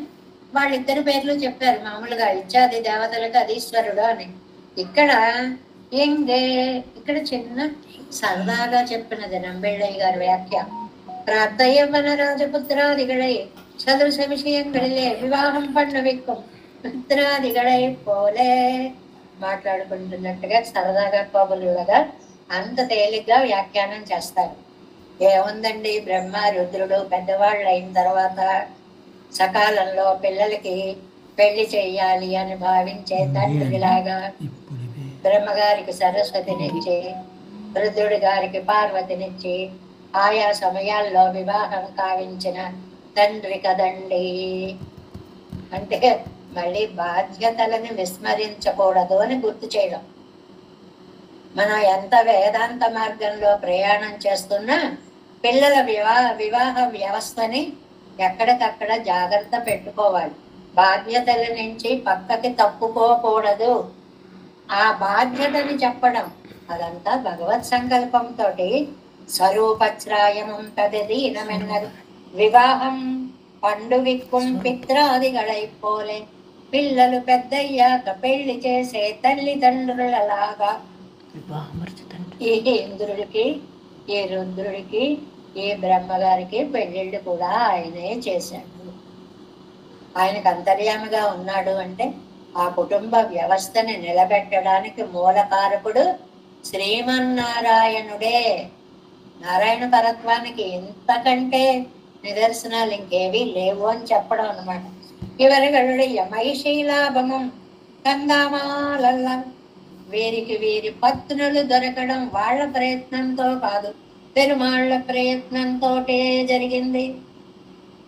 వాళ్ళిద్దరి పేర్లు చెప్పారు మామూలుగా, ఇత్యాది దేవతలకు అధీశ్వరుడు అని. ఇక్కడ ఇక్కడ చిన్న సరదాగా చెప్పినది నంబిళ్ళయ్య గారి వ్యాఖ్య. ప్రాప్తయవ్వన రాజపుత్రాదిగళై సదృశ విషయంగళిలే వివాహం పన్ను విక్కం పుత్రాదిగళై పోలే. మాట్లాడుకుంటున్నట్టుగా సరదాగా కబులుగా అంత తేలిగ్గా వ్యాఖ్యానం చేస్తారు. ఏముందండి, బ్రహ్మ రుద్రుడు పెద్దవాళ్ళు అయిన తర్వాత సకాలంలో పిల్లలకి పెళ్లి చేయాలి అని భావించే తండ్రిలాగా బ్రహ్మగారికి సరస్వతినిచ్చి, రుద్రుడి గారికి పార్వతినిచ్చి ఆయా సమయాల్లో వివాహం కావించిన తండ్రి కదండి. అంటే మళ్ళీ బాధ్యతలను విస్మరించకూడదు అని గుర్తు చేయడం. మనం ఎంత వేదాంత మార్గంలో ప్రయాణం చేస్తున్నా పిల్లల వివాహ వ్యవస్థని ఎక్కడికక్కడ జాగ్రత్త పెట్టుకోవాలి. బాధ్యతల నుంచి పక్కకి తప్పుకోకూడదు. ఆ బాధ్యతని చెప్పడం అదంతా భగవత్ సంకల్పంతో స్వరూపచ్రాయమం తదధీనమెన్నరు వివాహం పండువిక్కుం పిత్రాదిగళైపోలే. పిల్లలు పెద్దయ్యాక పెళ్లి చేసే తల్లిదండ్రులలాగా ఈ ఇంద్రుడికి, ఈ రుద్రుడికి, ఈ బ్రహ్మగారికి పెళ్ళిళ్ళు కూడా ఆయనే చేశాడు. ఆయనకు అంతర్యామిగా ఉన్నాడు అంటే ఆ కుటుంబ వ్యవస్థని నిలబెట్టడానికి మూలకారకుడు శ్రీమన్నారాయణుడే. నారాయణ పరత్వానికి ఇంతకంటే నిదర్శనాలు ఇంకేవీ లేవు అని చెప్పడం అనమాట. ఇవరిగళుడు యమైశీలాభమం కందామాలల్ల. వీరికి వీరి పత్నులు దొరకడం వాళ్ళ ప్రయత్నంతో కాదు, పెరుమాళ్ల ప్రయత్నంతో జరిగింది.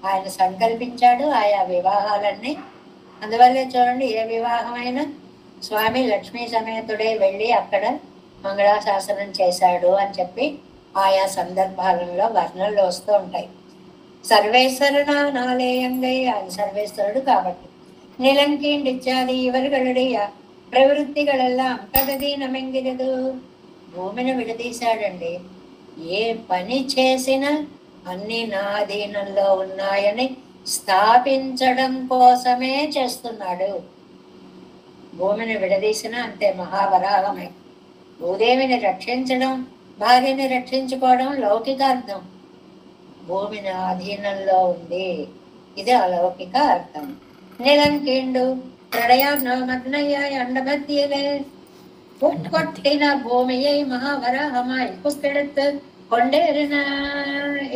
ఆయన సంకల్పించాడు ఆయా వివాహాలన్నీ. అందువల్లే చూడండి, ఏ వివాహమైనా స్వామి లక్ష్మీ సమేతుడే వెళ్ళి అక్కడ మంగళాశాసనం చేశాడు అని చెప్పి ఆయా సందర్భాలలో వర్ణనలు వస్తూ ఉంటాయి. సర్వేశ్వరనాలేయంగా ఆయన సర్వేశ్వరుడు కాబట్టి. నిలంకీండిచ్చాది ఇవరుగళుడియ ప్రవృత్తిగಳೆல்லாம் తదధీనమెంగిరదు. భూమిని విడదీశాడండి. ఏ పని చేసినా అన్ని నా అధీనంలో ఉన్నాయని స్థాపించడం కోసమే చేస్తున్నాడు. భూమిని విడదీసిన అంతే మహావరాహమే. భూదేవిని రక్షించడం, భార్యని రక్షించుకోవడం లౌకికార్థం. భూమిని ఆధీనంలో ఉంది, ఇది అలౌకిక అర్థం. నిలంకీండు ప్రళయాగ్నమగ్నయ్య అండబద్దియలే ఉట్కొట్టిన భూమియై మహావరాహమాయి పుస్తెడుతు కొండేరిన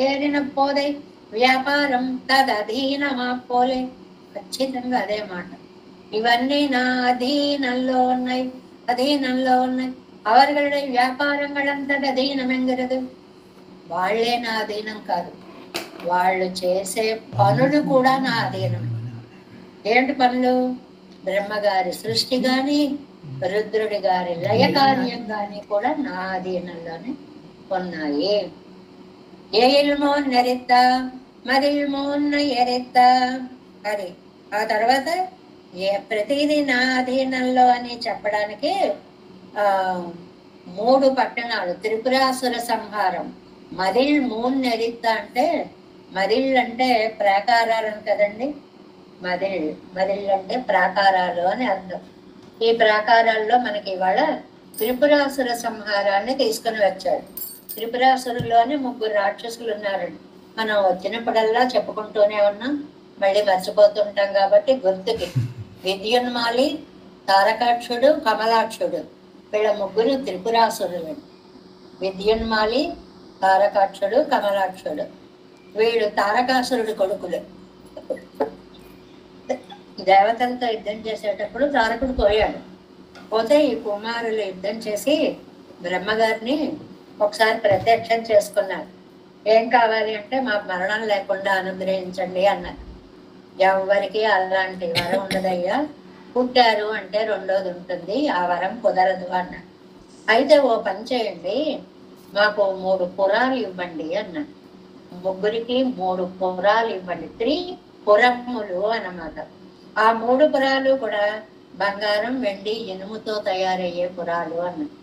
ఏరిన పోదే వ్యాపారం తదధీనమా పోలే. ఖచ్చితంగా అదే మాట. ఇవన్నీ నా అధీనంలో ఉన్నాయి, అధీనంలో ఉన్నాయి. అవర్గళ వ్యాపారంగళంతా అధీనమెంగరదు. వాళ్లే నా అధీనం కాదు, వాళ్ళు చేసే పనులు కూడా నా అధీనం. ఏంటి పనులు? బ్రహ్మగారి సృష్టి గాని, రుద్రుడి గారి లయ కార్యం గాని కూడా నా అధీనంలోనే ఉన్నాయి. ఏ ఇల్మో నెరిత్త మరిల్మోన్న ఎరిత్త. అది ఆ తర్వాత ప్రతిదీ నా అధీనంలో అని చెప్పడానికి 3 పట్టణాలు. త్రిపురాసుర సంహారం, మరిల్ మూన్నెరిత్త అంటే, మరిల్ అంటే ప్రాకారాలు కదండి. మరిల్ అంటే ప్రాకారాలు అని అర్థం. ఈ ప్రాకారాల్లో మనకి ఇవాళ త్రిపురాసుర సంహారాన్ని తీసుకుని వచ్చాడు. త్రిపురాసురులోని 3 రాక్షసులు ఉన్నారండి. మనం వచ్చినప్పుడల్లా చెప్పుకుంటూనే ఉన్నాం, మళ్ళీ మర్చిపోతుంటాం కాబట్టి గుర్తుకి. విద్యున్మాలి, తారకాక్షుడు, కమలాక్షుడు, వీళ్ళ 3 త్రిపురాసురులు. విద్యున్మాలి, తారకాక్షుడు, కమలాక్షుడు. వీళ్ళు తారకాసురుడు కొడుకులు. దేవతలతో యుద్ధం చేసేటప్పుడు తారకుడు పోయాడు. పోతే ఈ కుమారులు యుద్ధం చేసి బ్రహ్మగారిని ఒకసారి ప్రత్యక్షం చేసుకున్నారు. ఏం కావాలి అంటే, మా మరణం లేకుండా అనుగ్రహించండి అన్నారు. ఎవరికి అలాంటి వరం ఉండదయ్యా, పుట్టారు అంటే రెండోది ఉంటుంది, ఆ వరం కుదరదు అన్నారు. అయితే ఓ పని చేయండి, మాకు 3 పురాలు ఇవ్వండి అన్నారు. 3కి 3 పురాలు ఇవ్వండి. 3 పురములు అన్నమాట. ఆ 3 పురాలు కూడా బంగారం, వెండి, ఇనుముతో తయారయ్యే పురాలు అన్నారు.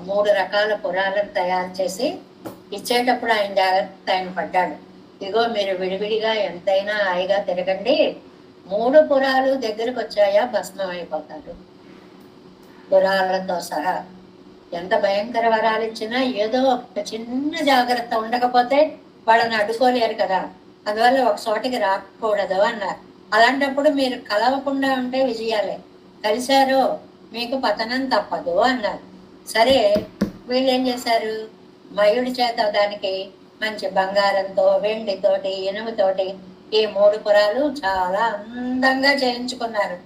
3 రకాల పురాలను తయారు చేసి ఇచ్చేటప్పుడు ఆయన జాగ్రత్త ఆయన పడ్డాడు. ఇగో మీరు విడివిడిగా ఎంతైనా హాయిగా తిరగండి, 3 పురాలు దగ్గరకు వచ్చాయా భస్మం అయిపోతారు పురాలతో సహా. ఎంత భయంకర వరాలు ఇచ్చినా ఏదో ఒక చిన్న జాగ్రత్త ఉండకపోతే వాళ్ళని అడ్డుకోలేరు కదా. అందువల్ల ఒక చోటికి రాకూడదు అన్నారు. అలాంటప్పుడు మీరు కలవకుండా ఉంటే విజయాలే, కలిశారో మీకు పతనం తప్పదు అన్నారు. సరే, వీళ్ళు ఏం చేశారు, మయుడి చేత దానికి మంచి బంగారంతో, వెండితోటి, ఇనుముతోటి ఈ 3 పురాలు చాలా అందంగా చేయించుకున్నారు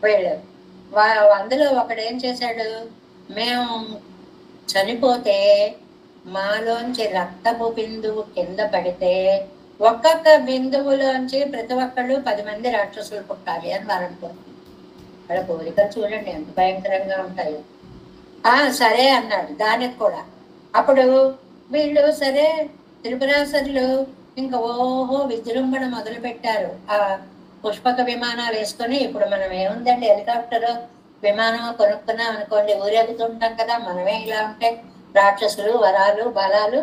వీళ్ళు. అందులో ఒకడు ఏం చేశాడు, మేము చనిపోతే మాలోంచి రక్తపు బిందువు కింద పడితే ఒక్కొక్క బిందువులోంచి ప్రతి ఒక్కళ్ళు 10 మంది రాక్షసులు పుట్టాలి అని వారు అనుకుంటున్నారు. వాళ్ళ కోరికలు చూడండి ఎంత భయంకరంగా ఉంటాయో. సరే అన్నాడు దానికి కూడా. అప్పుడు వీళ్ళు సరే త్రిపురాసురులు ఇంకా ఓహో విజృంభణ మొదలు పెట్టారు. ఆ పుష్పక విమానాలు వేసుకొని, ఇప్పుడు మనం ఏముందండి హెలికాప్టర్ విమానం కొనుక్కున్నాం అనుకోండి, ఊరేగుతుంటాం కదా, మనమే ఇలా ఉంటే రాక్షసులు వరాలు బలాలు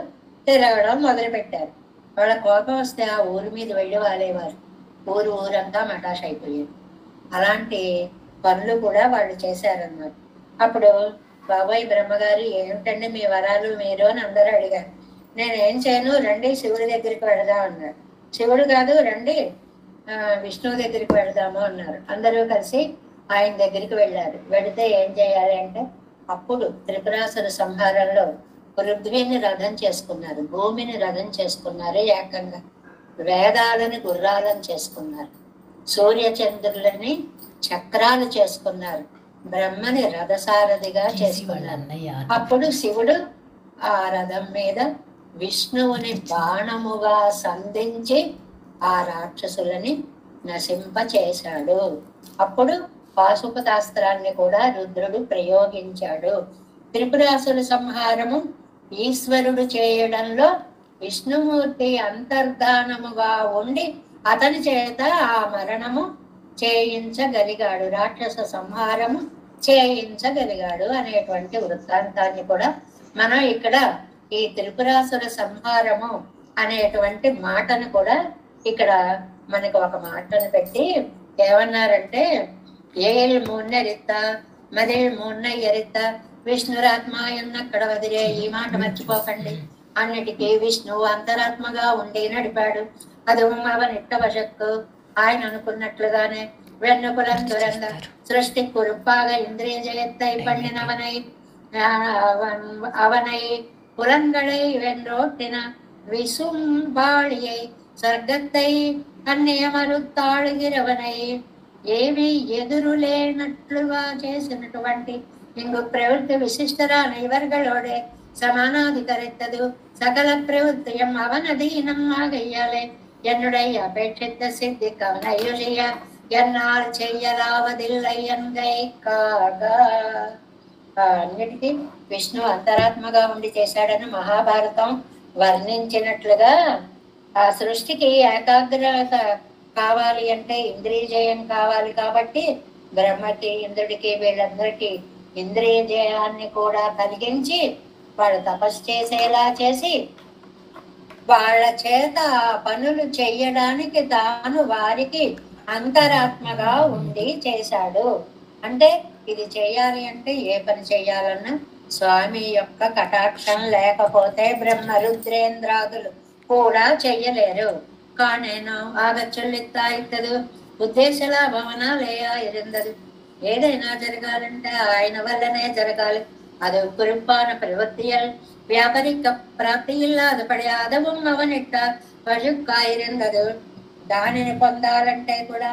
తిరగడం మొదలు పెట్టారు. వాళ్ళ కోపం వస్తే ఆ ఊరి మీద వెళ్ళి వాలేవారు, ఊరంతా మటాష్ అయిపోయేది. అలాంటి పనులు కూడా వాళ్ళు చేశారన్నమాట. అప్పుడు బాబాయ్ బ్రహ్మగారు ఏమిటండి మీ వరాలు మీరు అని అందరూ అడిగారు. నేనేం చేయను, రండి శివుడి దగ్గరికి వెళదాం అన్నాడు. శివుడు కాదు, రండి విష్ణువు దగ్గరికి వెళదాము అన్నారు. అందరూ కలిసి ఆయన దగ్గరికి వెళ్ళారు. వెళితే ఏం చేయాలి అంటే, అప్పుడు త్రిపురాసుర సంహారంలో పృథ్వీని రథం చేసుకున్నారు, భూమిని రథం చేసుకున్నారు, ఏకంగా వేదాలని గుర్రాలను చేసుకున్నారు, సూర్యచంద్రులని చక్రాలు చేసుకున్నారు, బ్రహ్మని రథసారథిగా చేసుకున్నారు. అప్పుడు శివుడు ఆ రథం మీద విష్ణువుని బాణముగా సంధించి ఆ రాక్షసులని నశింపచేశాడు. అప్పుడు పాశుపతాస్త్రాన్ని కూడా రుద్రుడు ప్రయోగించాడు. త్రిపురాసుర సంహారము ఈశ్వరుడు చేయడంలో విష్ణుమూర్తి అంతర్ధానముగా ఉండి అతని చేత ఆ మరణము చేయించగలిగాడు, రాక్షస సంహారము చేయించగలిగాడు అనేటువంటి వృత్తాంతాన్ని కూడా మనం ఇక్కడ ఈ త్రిపురాసుర సంహారము అనేటువంటి మాటను కూడా ఇక్కడ మనకు ఒక మాటను పెట్టి ఏమన్నారంటే, ఏళ్ళు మూన్నెరిత్త మదేళ్ళు మూన్న ఎరిత్త విష్ణురాత్మ ఎన్నక్కడ వదిలే, ఈ మాట మర్చిపోకండి. అన్నిటికీ విష్ణువు అంతరాత్మగా ఉండి నడిపాడు. అది అవనిట్ట వశక్కు ఆయన అనుకున్నట్లుగానే వెన్నుపులందురంద సృష్టి కురుపాగా ఇంద్రియ జయత్తై పండినవనై அவனை புலன்களை வென்றோட்டின விசும்பாளியை சர்க்கத்தை అన్యమరుతాళుగిరవనై ఏమి ఎదురులేనట్లుగా చేసినటువంటి ఇంగు ప్రవృత్తి విశిష్టరాన ఇవర్గలోడే సమానాధికరిత్తదు సకల ప్రవృత్తియం అవనధీనం ఆగయ్యాలే என்னுடைய அபேட்சித்த சித்திக்கு அவனையு செய்ய என்னால் చెయ్యరావదిల్లై కాగా. అన్నిటికీ విష్ణు అంతరాత్మగా ఉండి చేశాడని మహాభారతం వర్ణించినట్లుగా ఆ సృష్టికి ఏకాగ్రత కావాలి అంటే ఇంద్రియ జయం కావాలి. కాబట్టి బ్రహ్మకి ఇంద్రుడికి వీళ్ళందరికీ ఇంద్రియ జయాన్ని కూడా కలిగించి వాళ్ళు తపస్సు చేసేలా చేసి వాళ్ళ చేత పనులు చెయ్యడానికి తాను వారికి అంతరాత్మగా ఉండి చేశాడు. అంటే ఇది చెయ్యాలి అంటే ఏ పని చెయ్యాలన్నా స్వామి యొక్క కటాక్షం లేకపోతే బ్రహ్మ రుద్రేంద్రాదులు కూడా చెయ్యలేరు. కానేను ఆగ చొల్లిత్తాయిత్తదు ఉద్దేశల భవనాలేయా ఇరిందదు. ఏదైనా జరగాలంటే ఆయన వల్లనే జరగాలి. அது குறிப்பான பிரவர்த்தியல் வியாபாரிக்க பிராப்தி ఇల్లాదపడియాదవం అవనిట్టార్ పశుక్కాయిరిందదు. దానిని పొందాలంటే కూడా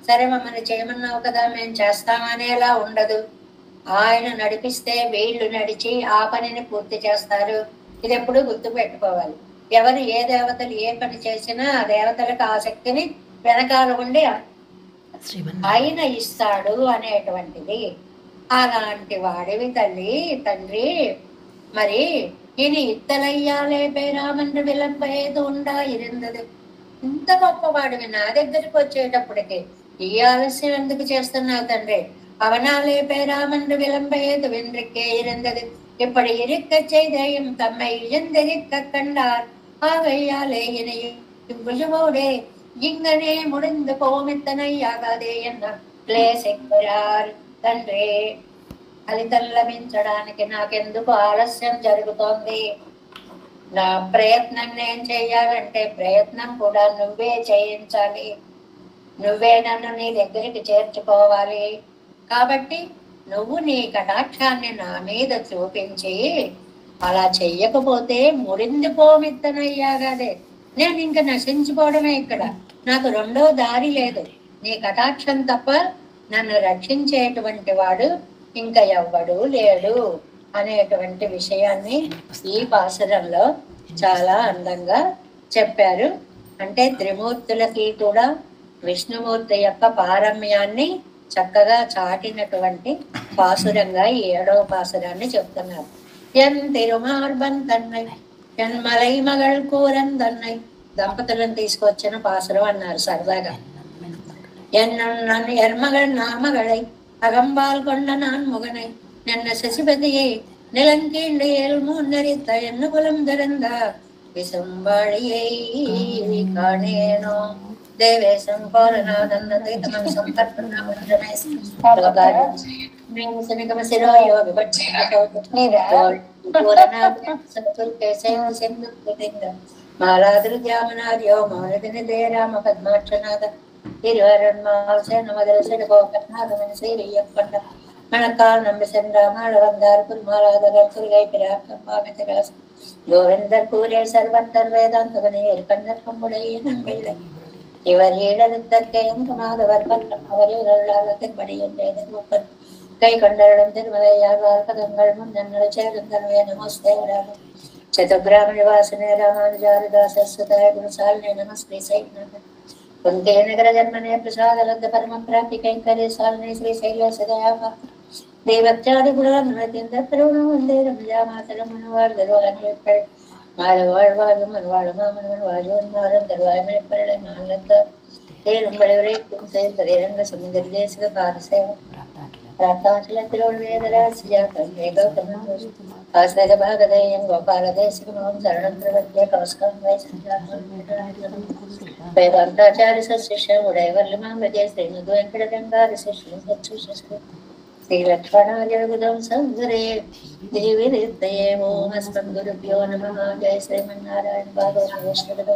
సరే మమ్మల్ని చేయమన్నావు కదా మేము చేస్తామనేలా ఉండదు. ఆయన నడిపిస్తే వీళ్ళు నడిచి ఆ పనిని పూర్తి చేస్తారు. ఇది ఎప్పుడు గుర్తు పెట్టుకోవాలి. ఎవరు ఏ దేవతలు ఏ పని చేసినా ఆ దేవతలకు ఆ శక్తిని వెనకాల ఉండి ఆయన ఇస్తాడు అనేటువంటిది. అలాంటి వాడివి తల్లి తండ్రి. మరి ఇని ఇత్తలయ్యాలే పేరామన్ను విలంబేదు ఉండా ఇరిందదు. ఇంత గొప్పవాడివి నా దగ్గరికి వచ్చేటప్పటికి ఈ ఆలస్యం ఎందుకు చేస్తున్నావు తండ్రి? అవనాలే పేరామన్ను విలంబేదు వెన్றிக்கே இருந்தது. இப்படி இருக்க செய்தேயும் தம்மை இழந்திருக்க கண்டார். ஆகையாலே இணையோடே இங்கனே முடிந்து போமித்தனை ஆகாதே என்ன క్లేశించారు తండ్రి. ఫలితం లభించడానికి నాకెందుకు ఆలస్యం జరుగుతోంది? నా ప్రయత్నం నేను చెయ్యాలంటే ప్రయత్నం కూడా నువ్వే చేయించాలి. నువ్వే నన్ను నీ దగ్గరికి చేర్చుకోవాలి. కాబట్టి నువ్వు నీ కటాక్షాన్ని నా మీద చూపించి అలా చెయ్యకపోతే ముడింది పోమిత్తనయ్యాగాదే, నేను ఇంక నశించిపోవడమే. ఇక్కడ నాకు రెండో దారి లేదు. నీ కటాక్షం తప్ప నన్ను రక్షించేటువంటి వాడు ఇంకా ఎవ్వడు లేడు అనేటువంటి విషయాన్ని ఈ పాసురంలో చాలా అందంగా చెప్పారు. అంటే త్రిమూర్తులకి కూడా విష్ణుమూర్తి యొక్క పారమ్యాన్ని చక్కగా చాటినటువంటి పాసురంగా ఈ 7వ పాసురాన్ని చెప్తున్నారు. ఎన్ తిరుమార్బన్ తన్నై ఎన్మలై మగళ్ కూరన్ తన్నై, దంపతులను తీసుకొచ్చిన పాసురం అన్నారు సరదాగా. ఎర్మగళ్ నామగళై అగంబాల్ కొండ నాన్ ముగనై నిన్న శశిపతిயை நிலங்கீண்டு ஏழ்மூன்னரித்த என்ன குலம் திறந்த விசம்பாழியை காணேனோ தேவேசம் போலநாதன் தமன் మాలాదృద్యామనార్యో మౌనదిని దేరామ పద్మాక్షనాథ ഇരുവരന്മാർ சேனமதரசெடுகோகநாதமன் சீரியப்பண்ட மணக்கால் நம்பி சென்றாமல் வந்தார் குருமாராதகர் குருகை பிராக்கம்பாவிதராஸ் கோவிந்தர் கூரே சர்வத்தர் வேதாந்தகனேர் கண்ணர் கம்முடைய நம்பிள்ளை இவர் ஈழத்தற்கையும் மாதவர் பல்லம் அவரில் படியின் மூப்பன் கை கொண்டரிடம் திருமலையாழ்வார் பதங்கள் முன்னங்களை சேருந்தன்வே நமஸ்தேவராலும் சதுர்பிராமண வாசனே ராமானுஜாரிதாசஸ்வதாய குருசாலினே நமஸ்தே சைனகன் कुंते नगर जन्मने प्रसाद लब्ध परम प्राप्ति कैंकर्य सालने श्री शैल सदया देवत्यादि गुणान्वतिंद तरुण वंदे रमजा मातरम मनवार दरवान पर मारवाड़ वाल मनवाड़ मामन मनवाजोन मारन दरवाय में परले मानलत तेल बड़े बड़े तुमसे तरेरंग समुद्र देश का पार से प्रातांचल तिरुण वेदराज या कंदेग कन्ना आश्रय भागदयं गोपाल देश कमं शरणं प्रवद्य कौस्कं वै संजातं वेदांताचार्य शिष्य उडयवल्लमामृते श्रीमद् वेंकटगंगाधर शिष्य सत्सुष्टि श्री लक्ष्मणार्य गुदं संगरे देवीरितये ओम अस्मद्गुरुभ्यो नमः। जय श्रीमन्नारायण बाबा वैष्णव।